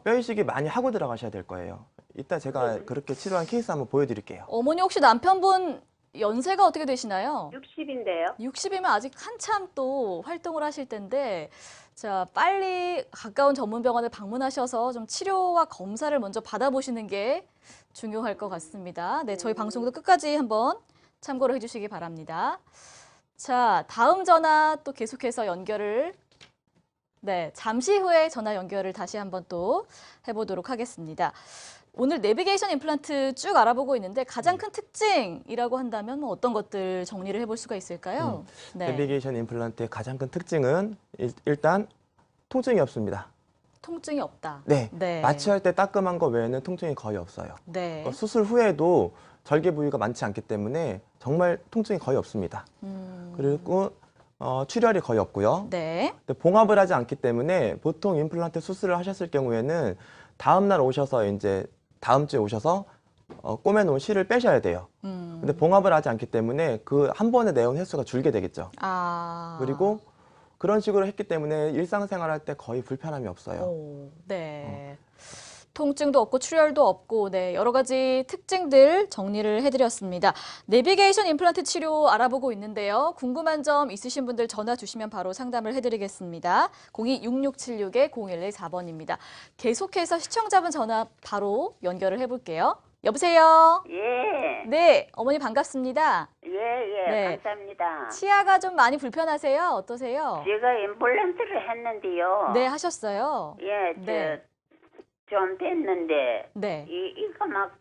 뼈 이식이 많이 하고 들어가셔야 될 거예요. 이따 제가 그렇게 치료한 케이스 한번 보여드릴게요. 어머니 혹시 남편분 연세가 어떻게 되시나요? 60인데요. 60이면 아직 한참 또 활동을 하실 텐데, 자, 빨리 가까운 전문 병원에 방문하셔서 좀 치료와 검사를 먼저 받아보시는 게 중요할 것 같습니다. 네, 저희 방송도 끝까지 한번 참고를 해주시기 바랍니다. 자, 다음 전화 또 계속해서 연결을, 네, 잠시 후에 전화 연결을 다시 한번 또 해보도록 하겠습니다. 오늘 내비게이션 임플란트 쭉 알아보고 있는데 가장 큰 특징이라고 한다면 뭐 어떤 것들 정리를 해볼 수가 있을까요? 네. 내비게이션 임플란트의 가장 큰 특징은 일단 통증이 없습니다. 통증이 없다. 네, 네. 마취할 때 따끔한 거 외에는 통증이 거의 없어요. 네. 수술 후에도 절개 부위가 많지 않기 때문에 정말 통증이 거의 없습니다. 그리고 출혈이 거의 없고요. 네. 근데 봉합을 하지 않기 때문에 보통 임플란트 수술을 하셨을 경우에는 다음 날 오셔서 이제 다음 주에 오셔서 꼬매놓은 실을 빼셔야 돼요. 근데 봉합을 하지 않기 때문에 그 한 번에 내온 횟수가 줄게 되겠죠. 아. 그리고 그런 식으로 했기 때문에 일상생활할 때 거의 불편함이 없어요. 오, 네. 통증도 없고 출혈도 없고 네, 여러 가지 특징들 정리를 해드렸습니다. 내비게이션 임플란트 치료 알아보고 있는데요. 궁금한 점 있으신 분들 전화 주시면 바로 상담을 해드리겠습니다. 026666-0114번입니다. 계속해서 시청자분 전화 바로 연결을 해볼게요. 여보세요? 예. 네, 어머니 반갑습니다. 예, 네. 감사합니다. 치아가 좀 많이 불편하세요? 어떠세요? 제가 임플란트를 했는데요. 네, 하셨어요. 예, 네. 좀 됐는데 네, 이가 막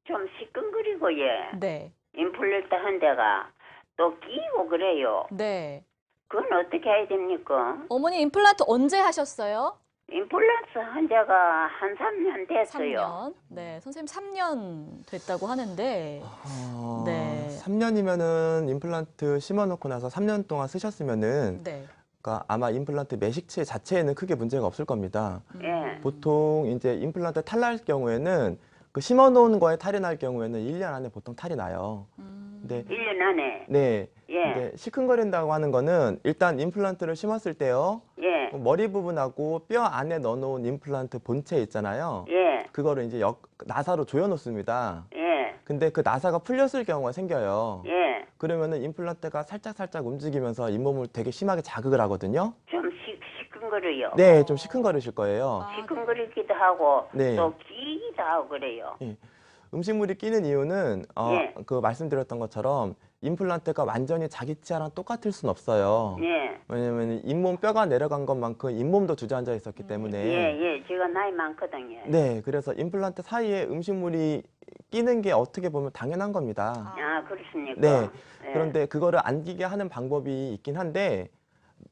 좀 시끈거리고 예. 네, 임플란트 한 데가 또 끼고 그래요. 네. 그건 어떻게 해야 됩니까? 어머니 임플란트 언제 하셨어요? 임플란트 한 지가 한 3년 됐어요. 3년. 네, 선생님 3년 됐다고 하는데, 네. 3년이면은 임플란트 심어놓고 나서 3년 동안 쓰셨으면은 네. 그러니까 아마 임플란트 매식체 자체에는 크게 문제가 없을 겁니다. 예. 보통 이제 임플란트 탈 날 경우에는 그 심어놓은 거에 탈이 날 경우에는 1년 안에 보통 탈이 나요. 근데 1년 안에. 네. 예. 근데 시큰거린다고 하는 거는 일단 임플란트를 심었을 때요. 예. 머리 부분하고 뼈 안에 넣어놓은 임플란트 본체 있잖아요. 예. 그거를 이제 나사로 조여놓습니다. 예. 근데 그 나사가 풀렸을 경우가 생겨요. 예. 그러면은 임플란트가 살짝 움직이면서 잇몸을 되게 심하게 자극을 하거든요. 좀 시큰거려요. 네, 좀 시큰거리실 거예요. 아, 시큰거리기도 하고 네. 또 끼기도 하고 그래요. 음식물이 끼는 이유는 예. 그 말씀드렸던 것처럼 임플란트가 완전히 자기 치아랑 똑같을 순 없어요. 예. 왜냐면 잇몸 뼈가 내려간 것만큼 잇몸도 주저앉아 있었기 때문에 예. 제가 나이 많거든요. 네, 그래서 임플란트 사이에 음식물이 끼는 게 어떻게 보면 당연한 겁니다. 아, 그렇습니까? 네. 예. 그런데 그거를 안 끼게 하는 방법이 있긴 한데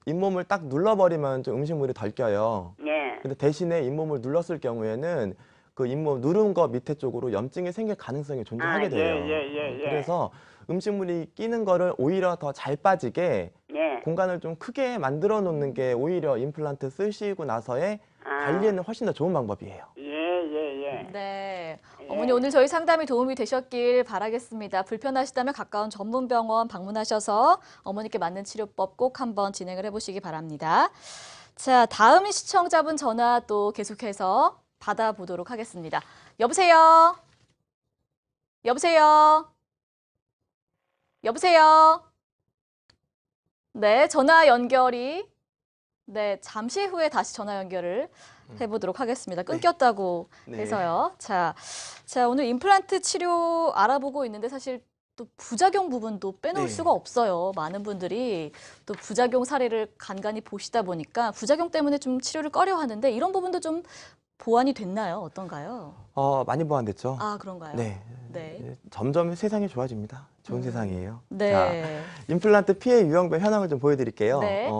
잇몸을 딱 눌러버리면 좀 음식물이 덜 껴요. 예. 근데 대신에 잇몸을 눌렀을 경우에는 그 잇몸 누른 거 밑에 쪽으로 염증이 생길 가능성이 존재하게 돼요. 예. 그래서 음식물이 끼는 거를 오히려 더 잘 빠지게 예. 공간을 좀 크게 만들어 놓는 게 오히려 임플란트 쓰시고 나서의 관리에는 훨씬 더 좋은 방법이에요. 예. 네. 예. 어머니 오늘 저희 상담이 도움이 되셨길 바라겠습니다. 불편하시다면 가까운 전문 병원 방문하셔서 어머니께 맞는 치료법 꼭 한번 진행을 해보시기 바랍니다. 자, 다음 시청자분 전화 또 계속해서 받아보도록 하겠습니다. 여보세요? 여보세요? 여보세요? 네, 전화 연결이 네, 잠시 후에 다시 전화 연결을 해보도록 하겠습니다. 끊겼다고 네. 해서요. 자, 오늘 임플란트 치료 알아보고 있는데 사실 또 부작용 부분도 빼놓을 네. 수가 없어요. 많은 분들이 또 부작용 사례를 간간히 보시다 보니까 부작용 때문에 좀 치료를 꺼려 하는데 이런 부분도 좀 보완이 됐나요? 어떤가요? 많이 보완됐죠. 아, 그런가요? 네. 네. 점점 세상이 좋아집니다. 좋은 세상이에요. 네. 자, 임플란트 피해 유형별 현황을 좀 보여드릴게요. 네.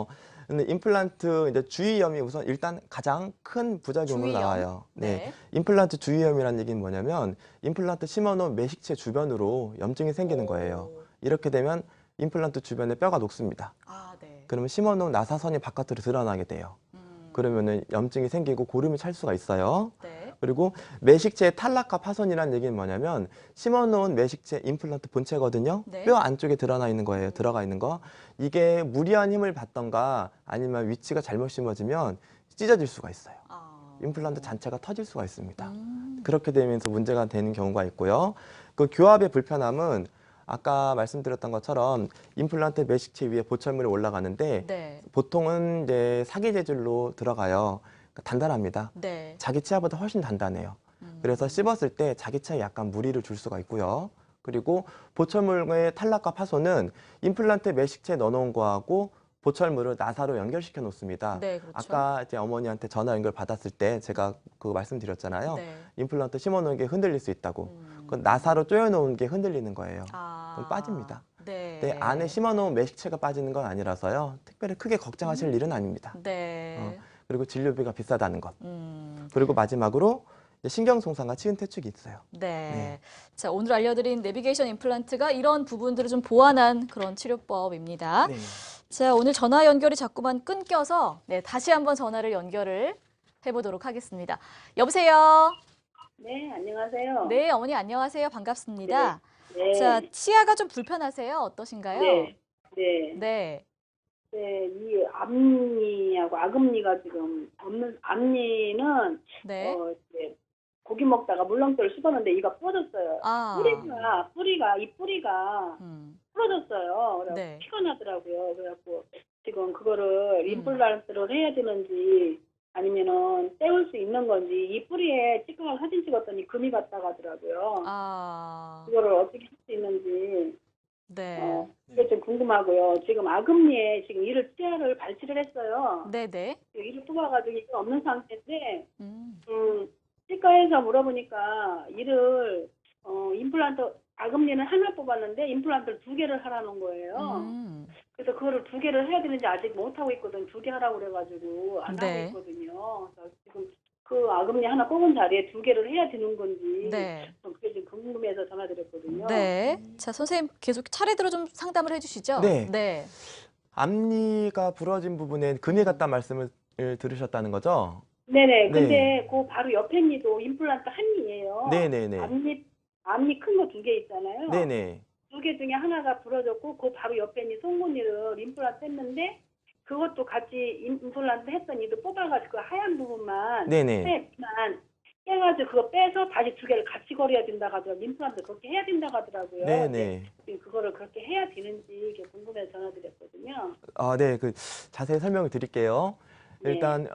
근데 임플란트 이제 주위염이 우선 일단 가장 큰 부작용으로 주위염? 나와요. 네. 임플란트 주위염이라는 얘기는 뭐냐면 임플란트 심어놓은 매식체 주변으로 염증이 생기는 거예요. 이렇게 되면 임플란트 주변에 뼈가 녹습니다. 아, 네. 그러면 심어놓은 나사선이 바깥으로 드러나게 돼요. 그러면은 염증이 생기고 고름이 찰 수가 있어요. 네. 그리고 매식체 탈락과 파손이라는 얘기는 뭐냐면 심어놓은 매식체 임플란트 본체거든요. 네. 뼈 안쪽에 드러나 있는 거예요. 들어가 있는 거. 이게 무리한 힘을 받던가 아니면 위치가 잘못 심어지면 찢어질 수가 있어요. 아. 임플란트 자체가 터질 수가 있습니다. 음. 그렇게 되면서 문제가 되는 경우가 있고요. 그 교합의 불편함은 아까 말씀드렸던 것처럼 임플란트 매식체 위에 보철물이 올라가는데 네. 보통은 이제 사기 재질로 들어가요. 그러니까 단단합니다. 네. 자기 치아보다 훨씬 단단해요. 그래서 씹었을 때 자기 치아에 약간 무리를 줄 수가 있고요. 그리고 보철물의 탈락과 파손은 임플란트 매식체에 넣어놓은 거하고 보철물을 나사로 연결시켜 놓습니다. 네, 그렇죠. 아까 이제 어머니한테 전화 연결 받았을 때 제가 그거 말씀드렸잖아요. 네. 임플란트 심어놓은 게 흔들릴 수 있다고. 그 나사로 조여놓은 게 흔들리는 거예요. 아. 그럼 빠집니다. 네. 근데 안에 심어놓은 매식체가 빠지는 건 아니라서요. 특별히 크게 걱정하실 일은 아닙니다. 네. 그리고 진료비가 비싸다는 것. 음. 그리고 마지막으로 이제 신경손상과 치은퇴축이 있어요. 네. 자, 오늘 알려드린 내비게이션 임플란트가 이런 부분들을 좀 보완한 그런 치료법입니다. 네. 자, 오늘 전화 연결이 자꾸만 끊겨서 네, 다시 한번 전화를 연결을 해보도록 하겠습니다. 여보세요? 네, 안녕하세요. 네, 어머니 안녕하세요. 반갑습니다. 네. 자, 치아가 좀 불편하세요? 어떠신가요? 네. 네. 네. 네, 이 앞니하고 아금니가 지금 없는 앞니는 네. 이제 고기 먹다가 물렁뼈를 씹었는데 이가 부러졌어요. 아. 뿌리가 음. 부러졌어요. 그래서 네. 피가 나더라고요. 그래갖고 지금 그거를 임플란트를 해야 되는지 아니면은 떼울 수 있는 건지 이 뿌리에 찌꺼기 사진 찍었더니 금이 갔다고 하더라고요. 아. 그거를 어떻게 할 수 있는지 네. 그게 좀 궁금하고요. 지금 아금니에 지금 치아를 발치를 했어요. 네네. 이를 뽑아가지고 이게 없는 상태인데 음. 치과에서 물어보니까 임플란트 아금니는 하나 뽑았는데 임플란트를 2개를 하라는 거예요. 그래서 그거를 2개를 해야 되는지 아직 못 하고 있거든. 2개 하라고 그래가지고 안 네. 하고 있거든요. 그래서 지금 그 아금니 하나 뽑은 자리에 2개를 해야 되는 건지 네. 그게 좀 궁금해서 전화드렸거든요. 네. 자, 선생님 계속 차례대로 좀 상담을 해주시죠. 네. 네. 앞니가 부러진 부분에 금이 갔다 말씀을 들으셨다는 거죠? 네네. 네. 근데 그 바로 옆에 니도 임플란트 한니예요. 네네네. 앞니 큰 거 2개 있잖아요. 네네. 2개 중에 하나가 부러졌고 그 바로 옆에 니 송곳니를 임플란트 했는데 그것도 같이 임플란트 했더니도 뽑아가지고 그 하얀 부분만 네네. 빼가지고 그거 빼서 다시 2개를 같이 걸어야 된다고 하더라고요. 임플란트 그렇게 해야 된다고 하더라고요. 네네. 그거를 그렇게 해야 되는지 이게 궁금해서 전화드렸거든요. 아, 네. 그 자세히 설명을 드릴게요. 네. 일단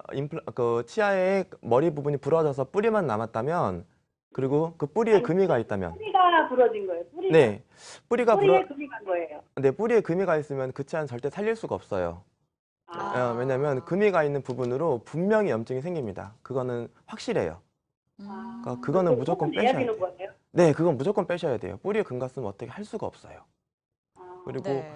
그 치아의 머리 부분이 부러져서 뿌리만 남았다면 그리고 그 뿌리에 아니, 금이 가 있다면 뿌리가 부러진 거예요. 네. 뿌리에 금이 간 거예요. 네, 뿌리에 금이 가 있으면 그 치아는 절대 살릴 수가 없어요. 아. 왜냐면 금이 가 있는 부분으로 분명히 염증이 생깁니다. 그거는 확실해요. 그러니까 그거는 무조건 내야 빼셔야 되는 돼요. 거예요? 네, 그건 무조건 빼셔야 돼요. 뿌리에 금 갔으면 어떻게 할 수가 없어요. 그리고 네.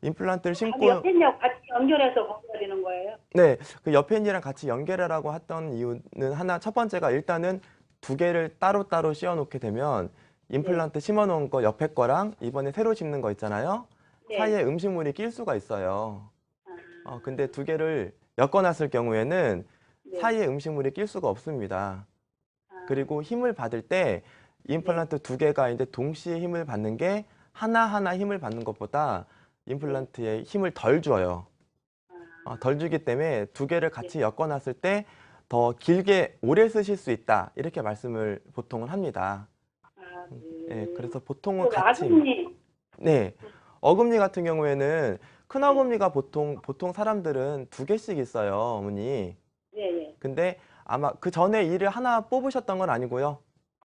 임플란트를 심고 아니, 옆에 있냐고 같이 연결해서 먹어야 되는 거예요? 네, 그 옆에 있니랑 같이 연결하라고 했던 이유는 첫 번째가 일단은 2개를 따로따로 씌워놓게 되면 임플란트 심어놓은 거 옆에 거랑 이번에 새로 심는 거 있잖아요. 네. 사이에 음식물이 낄 수가 있어요. 근데 2개를 엮어놨을 경우에는 네. 사이에 음식물이 낄 수가 없습니다. 그리고 힘을 받을 때 임플란트 2개가 이제 동시에 힘을 받는 게 하나하나 힘을 받는 것보다 임플란트에 힘을 덜 줘요. 덜 주기 때문에 2개를 같이 엮어놨을 때 더 길게 오래 쓰실 수 있다. 이렇게 말씀을 보통은 합니다. 네, 그래서 보통은 같이 네, 어금니 같은 경우에는 큰 어금니가 보통 사람들은 2개씩 있어요, 어머니. 네. 근데 아마 그 전에 이를 하나 뽑으셨던 건 아니고요.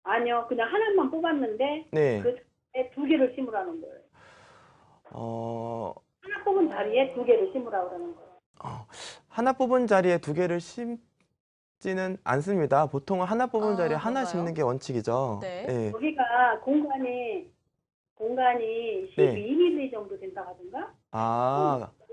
아니요, 그냥 하나만 뽑았는데 네. 그 자리에 2개를 심으라는 거예요. 하나 뽑은 자리에 2개를 심으라고 그러는 거예요. 하나 뽑은 자리에 2개를 심지는 않습니다. 보통은 하나 뽑은 자리에 하나 그런가요? 심는 게 원칙이죠. 네. 네. 여기가 공간이 12mm 정도 된다고 하던가?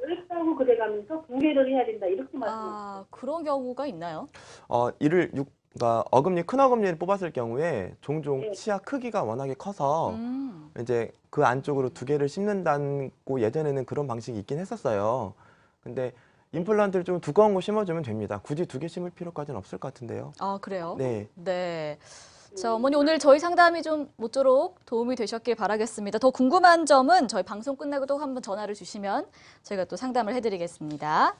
넓다고 그래가면서 2개를 해야 된다 이렇게 말씀하셨어요. 그런 경우가 있나요? 그러니까 큰 어금니를 뽑았을 경우에 종종 네. 치아 크기가 워낙에 커서 음. 이제 그 안쪽으로 2개를 심는다고 예전에는 그런 방식이 있긴 했었어요. 근데 임플란트를 좀 두꺼운 거 심어주면 됩니다. 굳이 2개 심을 필요까지는 없을 것 같은데요. 아, 그래요? 네. 네. 자, 어머니 오늘 저희 상담이 좀 모쪼록 도움이 되셨길 바라겠습니다. 더 궁금한 점은 저희 방송 끝나고 또 한번 전화를 주시면 저희가 또 상담을 해드리겠습니다.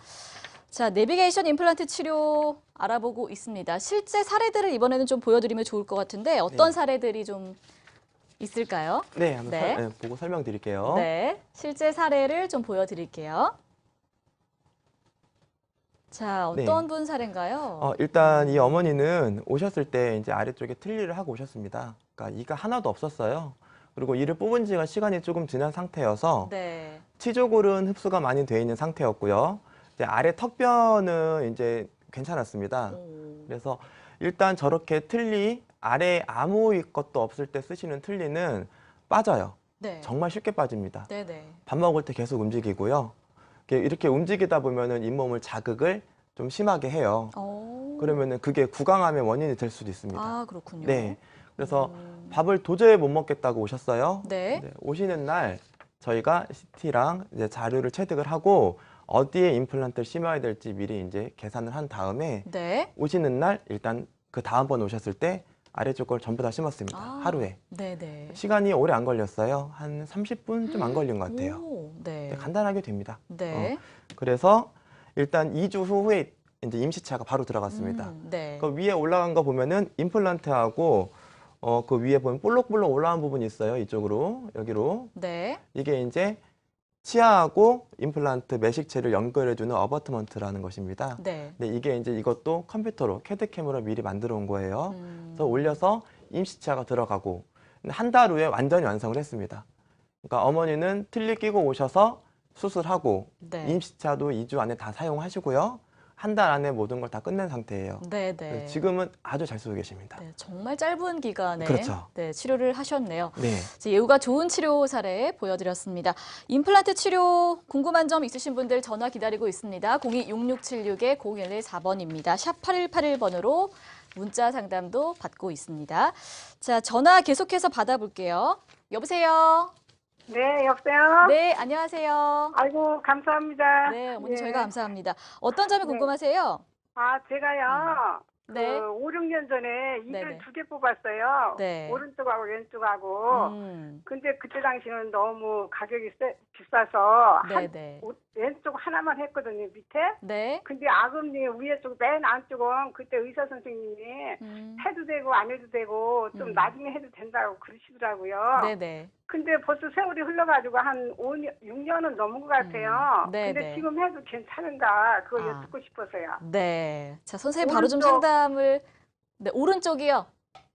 자, 내비게이션 임플란트 치료 알아보고 있습니다. 실제 사례들을 이번에는 좀 보여드리면 좋을 것 같은데 어떤 네. 사례들이 좀 있을까요? 네, 한번 네. 보고 설명드릴게요. 네, 실제 사례를 좀 보여드릴게요. 자, 어떤 분 사례인가요? 일단 이 어머니는 오셨을 때 이제 아래쪽에 틀니를 하고 오셨습니다. 그러니까 이가 하나도 없었어요. 그리고 이를 뽑은 지가 시간이 조금 지난 상태여서 네. 치조골은 흡수가 많이 돼 있는 상태였고요. 이제 아래 턱뼈는 이제 괜찮았습니다. 그래서 일단 저렇게 틀니 아래 아무 것도 없을 때 쓰시는 틀니는 빠져요. 네. 정말 쉽게 빠집니다. 네네. 밥 먹을 때 계속 움직이고요. 이렇게 움직이다 보면은 잇몸을 자극을 좀 심하게 해요. 그러면은 그게 구강암의 원인이 될 수도 있습니다. 아, 그렇군요. 네. 그래서 밥을 도저히 못 먹겠다고 오셨어요. 네. 네, 오시는 날 저희가 CT랑 이제 자료를 체득을 하고 어디에 임플란트를 심어야 될지 미리 이제 계산을 한 다음에 네. 오시는 날 일단 그 다음번 오셨을 때 아래쪽 걸 전부 다 심었습니다. 아. 하루에. 네네. 시간이 오래 안 걸렸어요. 한 30분 좀 안 걸린 것 같아요. 오, 네. 네, 간단하게 됩니다. 네. 그래서 일단 2주 후에 이제 임시차가 바로 들어갔습니다. 네. 그 위에 올라간 거 보면은 임플란트하고 그 위에 보면 볼록볼록 올라간 부분이 있어요. 이쪽으로 여기로 네. 이게 이제 치아하고 임플란트 매식체를 연결해주는 어버트먼트라는 것입니다. 네. 근데 이게 이제 이것도 컴퓨터로 캐드캠으로 미리 만들어 온 거예요. 그래서 올려서 임시치아가 들어가고 한 달 후에 완전히 완성을 했습니다. 그러니까 어머니는 틀니 끼고 오셔서 수술하고 네. 임시치아도 2주 안에 다 사용하시고요. 한 달 안에 모든 걸 다 끝낸 상태예요. 네네. 그래서 지금은 아주 잘 쓰고 계십니다. 네, 정말 짧은 기간에 그렇죠. 네, 치료를 하셨네요. 네. 이제 예후가 좋은 치료 사례 보여드렸습니다. 임플란트 치료 궁금한 점 있으신 분들 전화 기다리고 있습니다. 026676-0114번입니다. 샵 8181번으로 문자 상담도 받고 있습니다. 자, 전화 계속해서 받아볼게요. 여보세요? 네, 여보세요? 네, 안녕하세요. 아이고, 감사합니다. 네, 어머니 예. 저희가 감사합니다. 어떤 점이 네. 궁금하세요? 아, 제가요, 네. 5, 6년 전에 네네. 이를 2개 뽑았어요. 네. 오른쪽하고 왼쪽하고. 음, 근데 그때 당시는 너무 가격이 비싸서 네네. 왼쪽 하나만 했거든요, 밑에. 네. 근데 아금니 위에 쪽, 맨 안쪽은 그때 의사 선생님이 해도 되고 안 해도 되고 좀 나중에 해도 된다고 그러시더라고요. 네네. 근데 벌써 세월이 흘러가지고 한 5년, 6년은 넘은 것 같아요. 네, 근데 네. 지금 해도 괜찮은가 그거 아. 여쭙고 싶어서요. 네. 자, 선생님 바로 좀 오른쪽. 상담을. 네, 오른쪽이요.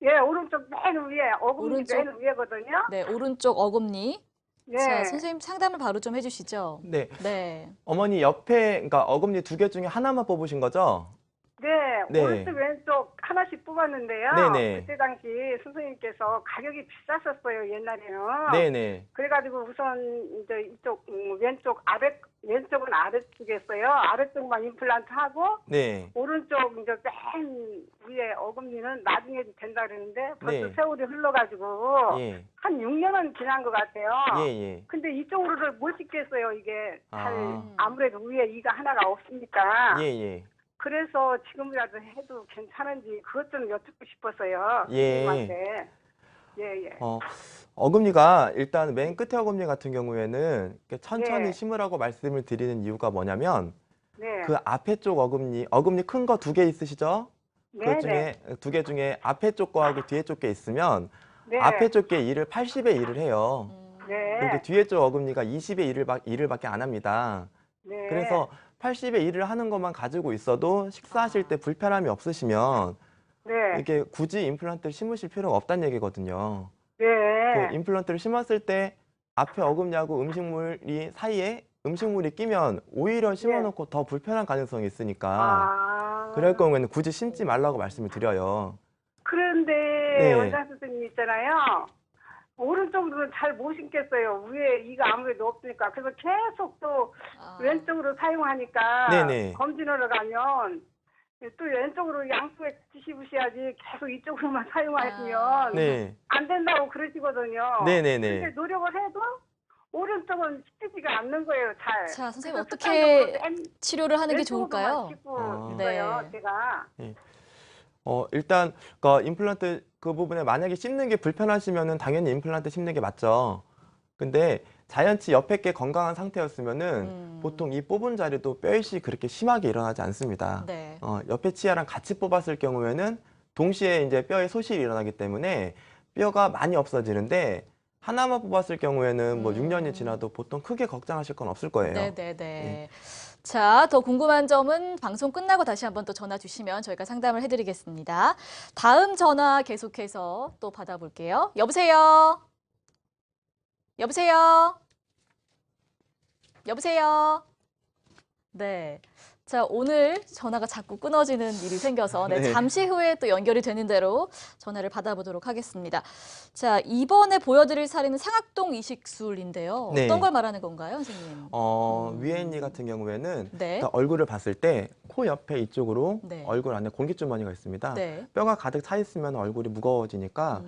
예, 오른쪽 맨 위에, 어금니 오른쪽. 맨 위에거든요. 네, 오른쪽 어금니. 네. 자, 선생님 상담을 바로 좀 해주시죠. 네. 네. 어머니 옆에 그러니까 어금니 2개 중에 하나만 뽑으신 거죠? 네, 네. 오른쪽 왼쪽 하나씩 뽑았는데요. 네네. 그때 당시 선생님께서 가격이 비쌌었어요, 옛날에는. 네네. 그래가지고 우선 이제 이쪽 왼쪽 왼쪽은 아래쪽에 했어요. 아래쪽만 임플란트 하고 네. 오른쪽 이제 맨 위에 어금니는 나중에 된다 그랬는데 벌써 네. 세월이 흘러가지고 예. 한 6년은 지난 것 같아요. 예, 예. 근데 이쪽으로를 못 찍겠어요. 이게 잘 아. 아무래도 위에 이가 하나가 없으니까. 예, 예. 그래서 지금이라도 해도 괜찮은지 그것 좀 여쭙고 싶었어요. 예. 선생님한테. 예, 예. 어금니가 일단 맨 끝에 어금니 같은 경우에는 이렇게 천천히 네. 심으라고 말씀을 드리는 이유가 뭐냐면 네. 그 앞에 쪽 어금니 큰 거 2개 있으시죠? 네, 그 중에 2개 중에 앞에 쪽 거하고 뒤에 쪽 게 있으면 네. 앞에 쪽 게 일을 80의 1을 해요. 네. 그리고 뒤에 쪽 어금니가 20의 1을밖에 안 합니다. 네. 그래서 80의 1을 하는 것만 가지고 있어도 식사하실 때 불편함이 없으시면 네. 이게 굳이 임플란트를 심으실 필요가 없다는 얘기거든요. 네. 그 임플란트를 심었을 때 앞에 어금니하고 음식물이 사이에 음식물이 끼면 오히려 심어놓고 더 불편한 가능성이 있으니까 아. 그럴 경우에는 굳이 심지 말라고 말씀을 드려요. 그런데 네. 원장 선생님 있잖아요. 오른쪽으로는 잘 못 신겠어요. 위에 이가 아무래도 없으니까. 그래서 계속 또 왼쪽으로 사용하니까 네네. 검진하러 가면 또 왼쪽으로 양쪽에 뒤집으셔야지 계속 이쪽으로만 사용하시면 네. 안 된다고 그러시거든요. 네네네. 근데 노력을 해도 오른쪽은 씹히지가 않는 거예요, 잘. 자, 선생님 그래서 어떻게 습관적으로 맨 치료를 하는 게 왼쪽으로만 좋을까요? 씹고 아. 있어요, 네. 제가. 일단 그 임플란트 그 부분에 만약에 씹는 게 불편하시면은 당연히 임플란트 씹는 게 맞죠. 근데 자연치 옆에 게 건강한 상태였으면은 보통 이 뽑은 자리도 뼈 이식이 그렇게 심하게 일어나지 않습니다. 네. 옆에 치아랑 같이 뽑았을 경우에는 동시에 이제 뼈에 소실이 일어나기 때문에 뼈가 많이 없어지는데 하나만 뽑았을 경우에는 뭐 6년이 지나도 보통 크게 걱정하실 건 없을 거예요. 네네네. 네. 자, 더 궁금한 점은 방송 끝나고 다시 한번 또 전화 주시면 저희가 상담을 해드리겠습니다. 다음 전화 계속해서 또 받아볼게요. 여보세요? 여보세요? 여보세요? 네. 자, 오늘 전화가 자꾸 끊어지는 일이 생겨서 네. 잠시 후에 또 연결이 되는 대로 전화를 받아보도록 하겠습니다. 자, 이번에 보여드릴 사례는 상악동 이식술인데요. 네. 어떤 걸 말하는 건가요, 선생님? 위엔이 같은 경우에는 네. 일단 얼굴을 봤을 때 코 옆에 이쪽으로 네. 얼굴 안에 공기주머니가 있습니다. 네. 뼈가 가득 차 있으면 얼굴이 무거워지니까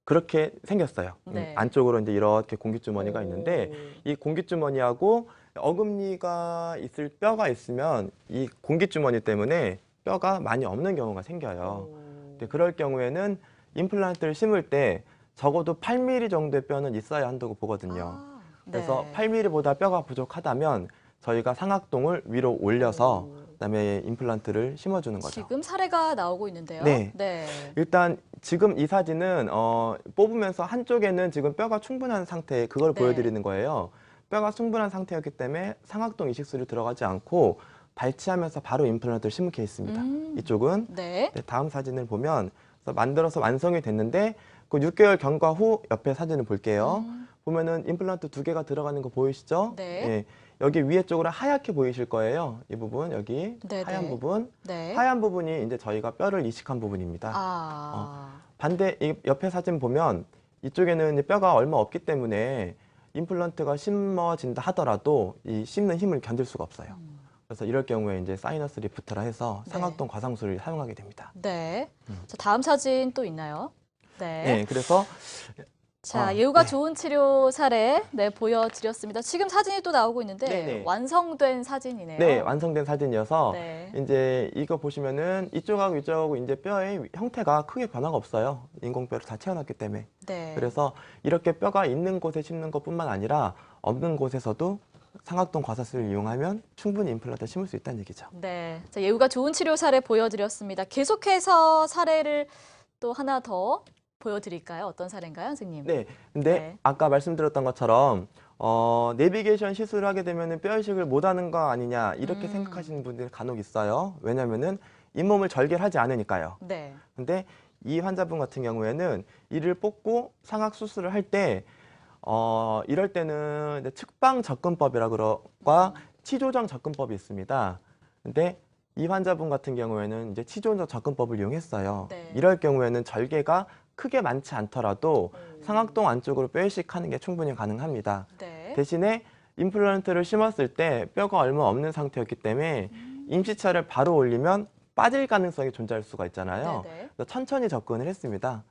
그렇게 생겼어요. 네. 안쪽으로 이제 이렇게 공기주머니가 있는데 이 공기주머니하고 어금니가 있을 뼈가 있으면 이 공기주머니 때문에 뼈가 많이 없는 경우가 생겨요. 근데 그럴 경우에는 임플란트를 심을 때 적어도 8mm 정도의 뼈는 있어야 한다고 보거든요. 그래서 네. 8mm보다 뼈가 부족하다면 저희가 상악동을 위로 올려서 그다음에 임플란트를 심어주는 거죠. 지금 사례가 나오고 있는데요. 네. 네. 일단 지금 이 사진은 뽑으면서 한쪽에는 지금 뼈가 충분한 상태 그걸 네. 보여드리는 거예요. 뼈가 충분한 상태였기 때문에 상악동 이식술이 들어가지 않고 발치하면서 바로 임플란트를 심은 케이스입니다. 이쪽은 네. 네, 다음 사진을 보면 만들어서 완성이 됐는데 그 6개월 경과 후 옆에 사진을 볼게요. 보면은 임플란트 2개가 들어가는 거 보이시죠? 네. 예, 여기 위에 쪽으로 하얗게 보이실 거예요. 이 부분 여기 네, 하얀 네. 부분. 네. 하얀 부분이 이제 저희가 뼈를 이식한 부분입니다. 반대 이 옆에 사진 보면 이쪽에는 이제 뼈가 얼마 없기 때문에 임플란트가 심어진다 하더라도 이 씹는 힘을 견딜 수가 없어요. 그래서 이럴 경우에 이제 사이너스 리프트라 해서 네. 상악동 과상술을 사용하게 됩니다. 네. 자, 다음 사진 또 있나요? 네. 네, 그래서 자, 예후가 네. 좋은 치료 사례 보여드렸습니다. 지금 사진이 또 나오고 있는데 네네. 완성된 사진이네요. 네, 완성된 사진이어서 네. 이제 이거 보시면은 이쪽하고 이쪽하고 이제 뼈의 형태가 크게 변화가 없어요. 인공뼈를 다 채워놨기 때문에. 네. 그래서 이렇게 뼈가 있는 곳에 심는 것뿐만 아니라 없는 곳에서도 상악동 과사술을 이용하면 충분히 임플란트를 심을 수 있다는 얘기죠. 네. 자, 예후가 좋은 치료 사례 보여드렸습니다. 계속해서 사례를 또 하나 더 보여드릴까요? 어떤 사례인가요, 선생님? 네, 근데 네. 아까 말씀드렸던 것처럼 내비게이션 시술을 하게 되면 뼈 이식을 못하는 거 아니냐 이렇게 생각하시는 분들이 간혹 있어요. 왜냐면은 잇몸을 절개를 하지 않으니까요. 네. 근데 이 환자분 같은 경우에는 이를 뽑고 상악 수술을 할 때 이럴 때는 이제 측방 접근법이라고과 치조정 접근법이 있습니다. 근데 이 환자분 같은 경우에는 이제 치조정 접근법을 이용했어요. 네. 이럴 경우에는 절개가 크게 많지 않더라도 상악동 안쪽으로 뼈 이식하는 게 충분히 가능합니다. 네. 대신에 임플란트를 심었을 때 뼈가 얼마 없는 상태였기 때문에 임시차를 바로 올리면 빠질 가능성이 존재할 수가 있잖아요. 네네. 그래서 천천히 접근을 했습니다.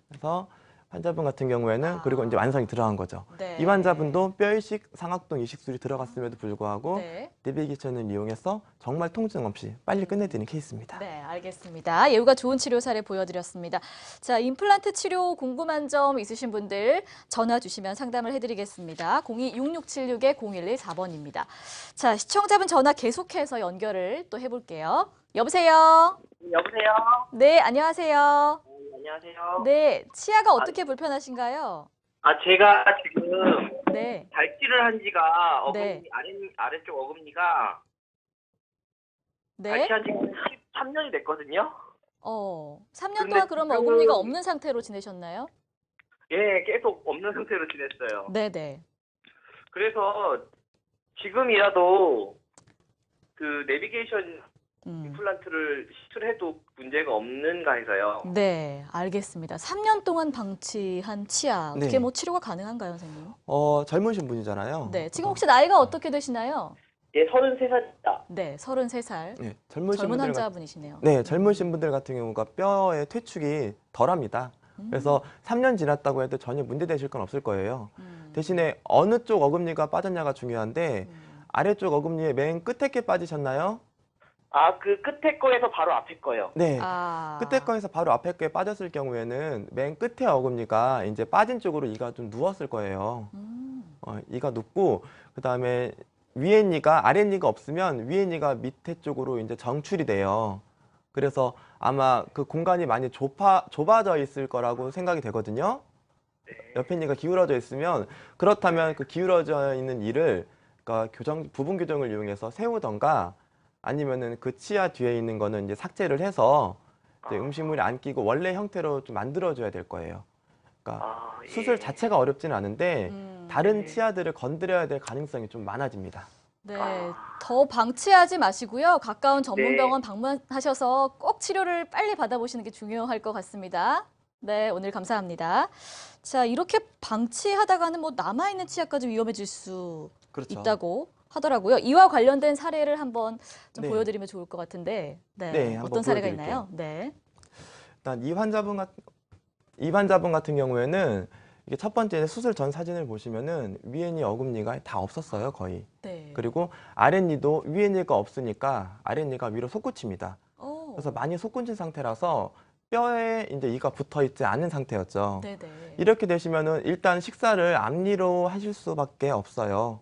그래서 환자분 같은 경우에는 그리고 이제 완성이 들어간 거죠. 네. 이 환자분도 뼈 이식, 상악동 이식술이 들어갔음에도 불구하고 네. 내비게이션을 이용해서 정말 통증 없이 빨리 끝내드리는 케이스입니다. 네, 알겠습니다. 예후가 좋은 치료 사례 보여드렸습니다. 자, 임플란트 치료 궁금한 점 있으신 분들 전화 주시면 상담을 해드리겠습니다. 02-6676-0114번입니다. 자, 시청자분 전화 계속해서 연결을 또 해볼게요. 여보세요? 여보세요? 네, 안녕하세요. 안녕하세요. 네, 치아가 어떻게 불편하시가요? 제가 지금 네, 발치를 한 지가 네. 아래쪽 어금니가 네. 발치한 지 13년이 됐거든요. 3년 근데 동안 그러면 지금은- 어금니가 없는 상태로 지내셨나요? 예, 계속 없는 상태로 지냈어요. 네네. 그래서 지금이라도 그 내비게이션 음. 임플란트를 시술해도 문제가 없는가 해서요. 네, 알겠습니다. 3년 동안 방치한 치아, 어떻게 네. 뭐 치료가 가능한가요, 선생님? 젊으신 분이잖아요. 네, 지금 혹시 나이가 어떻게 되시나요? 예, 33살입니다. 네, 33살. 네, 젊은 환자분이시네요. 네, 젊으신 분들 같은 경우가 뼈의 퇴축이 덜합니다. 그래서 3년 지났다고 해도 전혀 문제되실 건 없을 거예요. 대신에 어느 쪽 어금니가 빠졌냐가 중요한데 아래쪽 어금니의 맨 끝에 게 빠지셨나요? 그 끝에 거에서 바로 앞에 거요. 네. 아. 끝에 거에서 바로 앞에 거에 빠졌을 경우에는 맨 끝에 어금니가 이제 빠진 쪽으로 이가 좀 누웠을 거예요. 이가 눕고 그다음에 위에 니가 아래 니가 없으면 위에 니가 밑에 쪽으로 이제 정출이 돼요. 그래서 아마 그 공간이 많이 좁아져 있을 거라고 생각이 되거든요. 옆에 니가 기울어져 있으면 그렇다면 그 기울어져 있는 이를 그러니까 부분 교정을 이용해서 세우던가 아니면은 그 치아 뒤에 있는 거는 이제 삭제를 해서 이제 음식물이 안 끼고 원래 형태로 좀 만들어줘야 될 거예요. 그러니까 예. 수술 자체가 어렵지는 않은데 다른 네. 치아들을 건드려야 될 가능성이 좀 많아집니다. 네, 더 방치하지 마시고요. 가까운 전문병원 네. 방문하셔서 꼭 치료를 빨리 받아보시는 게 중요할 것 같습니다. 네, 오늘 감사합니다. 자, 이렇게 방치하다가는 뭐 남아있는 치아까지 위험해질 수 그렇죠. 있다고 하더라고요. 이와 관련된 사례를 한번 좀 네. 보여드리면 좋을 것 같은데, 네, 네, 한번 어떤 사례가 보여드릴게요. 있나요? 네, 일단 이 환자분 같은 경우에는 이게 첫 번째 수술 전 사진을 보시면은 위에 니 어금니가 다 없었어요, 거의. 네. 그리고 아랫니도 위에 니가 없으니까 아랫니가 위로 솟구칩니다. 그래서 오, 많이 솟구친 상태라서 뼈에 이제 이가 붙어 있지 않은 상태였죠. 네네. 이렇게 되시면은 일단 식사를 앞니로 하실 수밖에 없어요.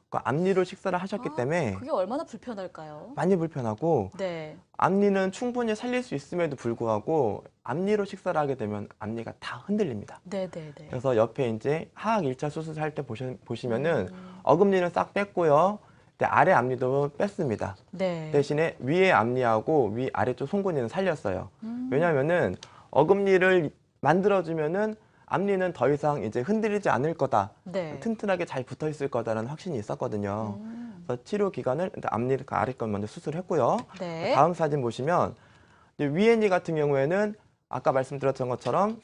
그러니까 앞니로 식사를 하셨기 때문에 그게 얼마나 불편할까요? 많이 불편하고 네. 앞니는 충분히 살릴 수 있음에도 불구하고 앞니로 식사를 하게 되면 앞니가 다 흔들립니다. 네네네. 그래서 옆에 이제 하악 1차 수술할 때 보시면은 음. 어금니는 싹 뺐고요. 근데 아래 앞니도 뺐습니다. 네. 대신에 위에 앞니하고 위 아래쪽 송곳니는 살렸어요. 음. 왜냐하면은 어금니를 만들어주면은 앞니는 더 이상 이제 흔들리지 않을 거다. 네. 튼튼하게 잘 붙어 있을 거다라는 확신이 있었거든요. 음. 그래서 치료 기간을 일단 앞니 아래 건 먼저 수술했고요. 네. 다음 사진 보시면 이제 위에 니 같은 경우에는 아까 말씀드렸던 것처럼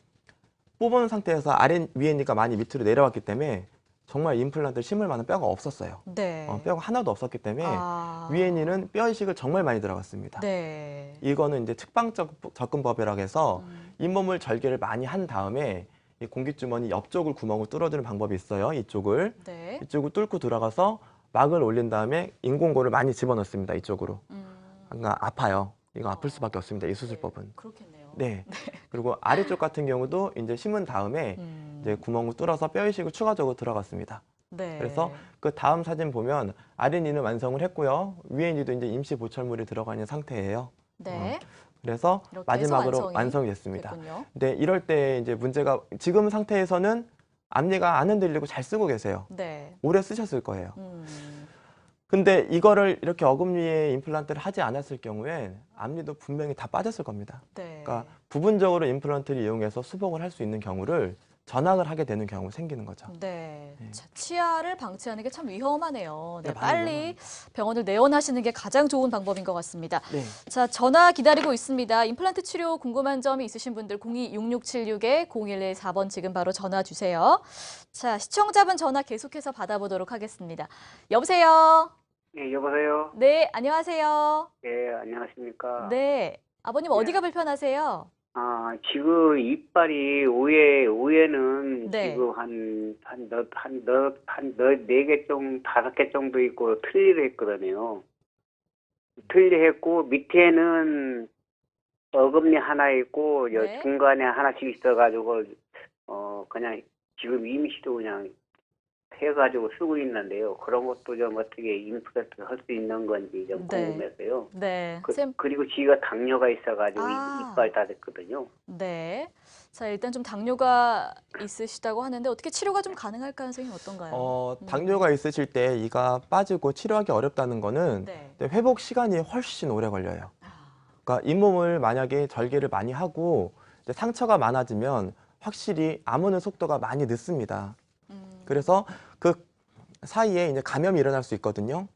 뽑은 상태에서 위에 니가 많이 밑으로 내려왔기 때문에 정말 임플란트를 심을 만한 뼈가 없었어요. 네. 뼈가 하나도 없었기 때문에 아. 위에 니는 뼈 이식을 정말 많이 들어갔습니다. 네. 이거는 이제 측방적 접근법이라고 해서 음. 잇몸을 절개를 많이 한 다음에 이 공기주머니 옆쪽을 구멍을 뚫어주는 방법이 있어요. 이쪽을 뚫고 들어가서 막을 올린 다음에 인공고를 많이 집어넣습니다. 이쪽으로. 그러니까 아파요. 이거 아플 수밖에 없습니다. 이 수술법은. 그렇겠네요. 네. 그리고 아래쪽 같은 경우도 이제 심은 다음에 이제 구멍을 뚫어서 뼈 이식을 추가적으로 들어갔습니다. 네. 그래서 그 다음 사진 보면 아랫니는 완성을 했고요. 위에 니도 이제 임시 보철물이 들어가 있는 상태예요. 네. 그래서 이렇게 마지막으로 해서 완성이 됐습니다. 됐군요. 근데 이럴 때 이제 문제가 지금 상태에서는 앞니가 안 흔들리고 잘 쓰고 계세요. 네. 오래 쓰셨을 거예요. 근데 이거를 이렇게 어금니에 임플란트를 하지 않았을 경우엔 앞니도 분명히 다 빠졌을 겁니다. 네. 그러니까 부분적으로 임플란트를 이용해서 수복을 할 수 있는 경우를 전악을 하게 되는 경우가 생기는 거죠. 네. 네. 자, 치아를 방치하는 게 참 위험하네요. 네, 네, 많이 빨리 위험합니다. 병원을 내원하시는 게 가장 좋은 방법인 것 같습니다. 네. 자, 전화 기다리고 있습니다. 임플란트 치료 궁금한 점이 있으신 분들 026676-0114번 지금 바로 전화 주세요. 자, 시청자분 전화 계속해서 받아보도록 하겠습니다. 여보세요? 네, 여보세요? 네, 안녕하세요. 네, 안녕하십니까? 네. 아버님 어디가 불편하세요? 아, 지금 이빨이 위에는 네. 지금 네 개 정도, 5개 정도 있고 틀니를 했거든요. 틀니 했고, 밑에는 어금니 하나 있고, 네. 중간에 하나씩 있어가지고, 그냥 지금 임시로 그냥 해가지고 쓰고 있는데요. 그런 것도 좀 어떻게 임플란트 할 수 있는 건지 좀 네. 궁금해서요. 네. 그리고 지가 당뇨가 있어가지고 아. 이빨 다 됐거든요. 네. 자, 일단 좀 당뇨가 있으시다고 하는데 어떻게 치료가 좀 가능할까요, 선생님 어떤가요? 당뇨가 있으실 때 이가 빠지고 치료하기 어렵다는 거는 네. 회복 시간이 훨씬 오래 걸려요. 아, 그러니까 잇몸을 만약에 절개를 많이 하고 이제 상처가 많아지면 확실히 아무는 속도가 많이 늦습니다. 그래서 그 사이에 이제 감염이 일어날 수 있거든요.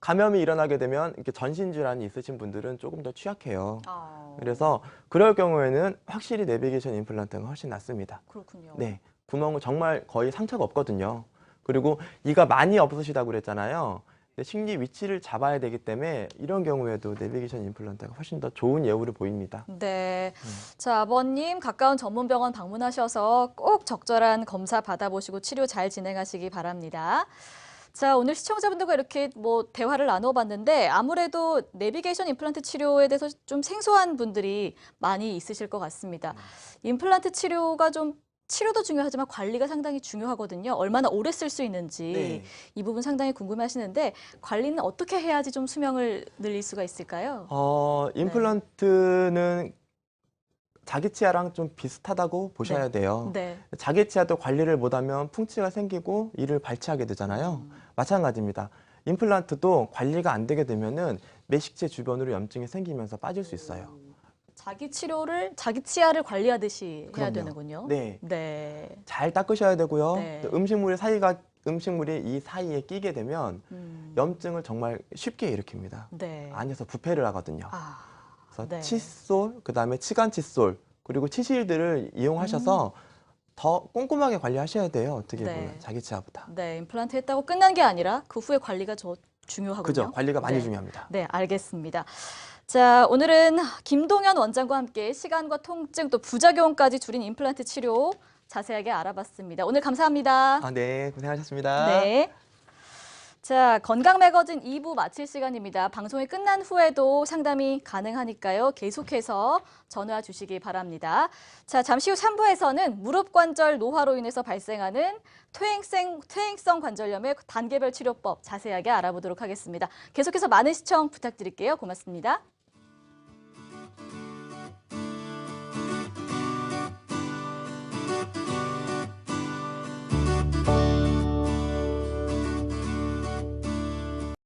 감염이 일어나게 되면 이렇게 전신 질환이 있으신 분들은 조금 더 취약해요. 그래서 그럴 경우에는 확실히 내비게이션 임플란트가 훨씬 낫습니다. 그렇군요. 네, 구멍은 정말 거의 상처가 없거든요. 그리고 이가 많이 없으시다고 그랬잖아요. 근데 식리 위치를 잡아야 되기 때문에 이런 경우에도 내비게이션 임플란트가 훨씬 더 좋은 예후를 보입니다. 네. 자, 아버님 가까운 전문병원 방문하셔서 꼭 적절한 검사 받아보시고 치료 잘 진행하시기 바랍니다. 자, 오늘 시청자분들과 이렇게 뭐 대화를 나눠봤는데 아무래도 내비게이션 임플란트 치료에 대해서 좀 생소한 분들이 많이 있으실 것 같습니다. 임플란트 치료가 좀 치료도 중요하지만 관리가 상당히 중요하거든요. 얼마나 오래 쓸 수 있는지 네. 이 부분 상당히 궁금해하시는데 관리는 어떻게 해야지 좀 수명을 늘릴 수가 있을까요? 임플란트는 자기 치아랑 좀 비슷하다고 보셔야 돼요. 네. 자기 치아도 관리를 못하면 풍치가 생기고 이를 발치하게 되잖아요. 마찬가지입니다. 임플란트도 관리가 안 되게 되면은 매식체 주변으로 염증이 생기면서 빠질 수 있어요. 자기 치료를 자기 치아를 관리하듯이 해야 그럼요. 되는군요. 네. 네. 잘 닦으셔야 되고요. 네. 또 음식물이 이 사이에 끼게 되면 염증을 정말 쉽게 일으킵니다. 네. 안에서 부패를 하거든요. 아. 그래서 네. 칫솔, 그다음에 치간 칫솔, 그리고 치실들을 이용하셔서 더 꼼꼼하게 관리하셔야 돼요. 어떻게 네. 보면 자기 치아보다. 네, 임플란트 했다고 끝난 게 아니라 그 후에 관리가 중요하군요. 그죠? 관리가 많이 네. 중요합니다. 네, 알겠습니다. 자, 오늘은 김동현 원장과 함께 시간과 통증 또 부작용까지 줄인 임플란트 치료 자세하게 알아봤습니다. 오늘 감사합니다. 네, 고생하셨습니다. 네. 자, 건강 매거진 2부 마칠 시간입니다. 방송이 끝난 후에도 상담이 가능하니까요. 계속해서 전화 주시기 바랍니다. 자, 잠시 후 3부에서는 무릎 관절 노화로 인해서 발생하는 퇴행성 관절염의 단계별 치료법 자세하게 알아보도록 하겠습니다. 계속해서 많은 시청 부탁드릴게요. 고맙습니다.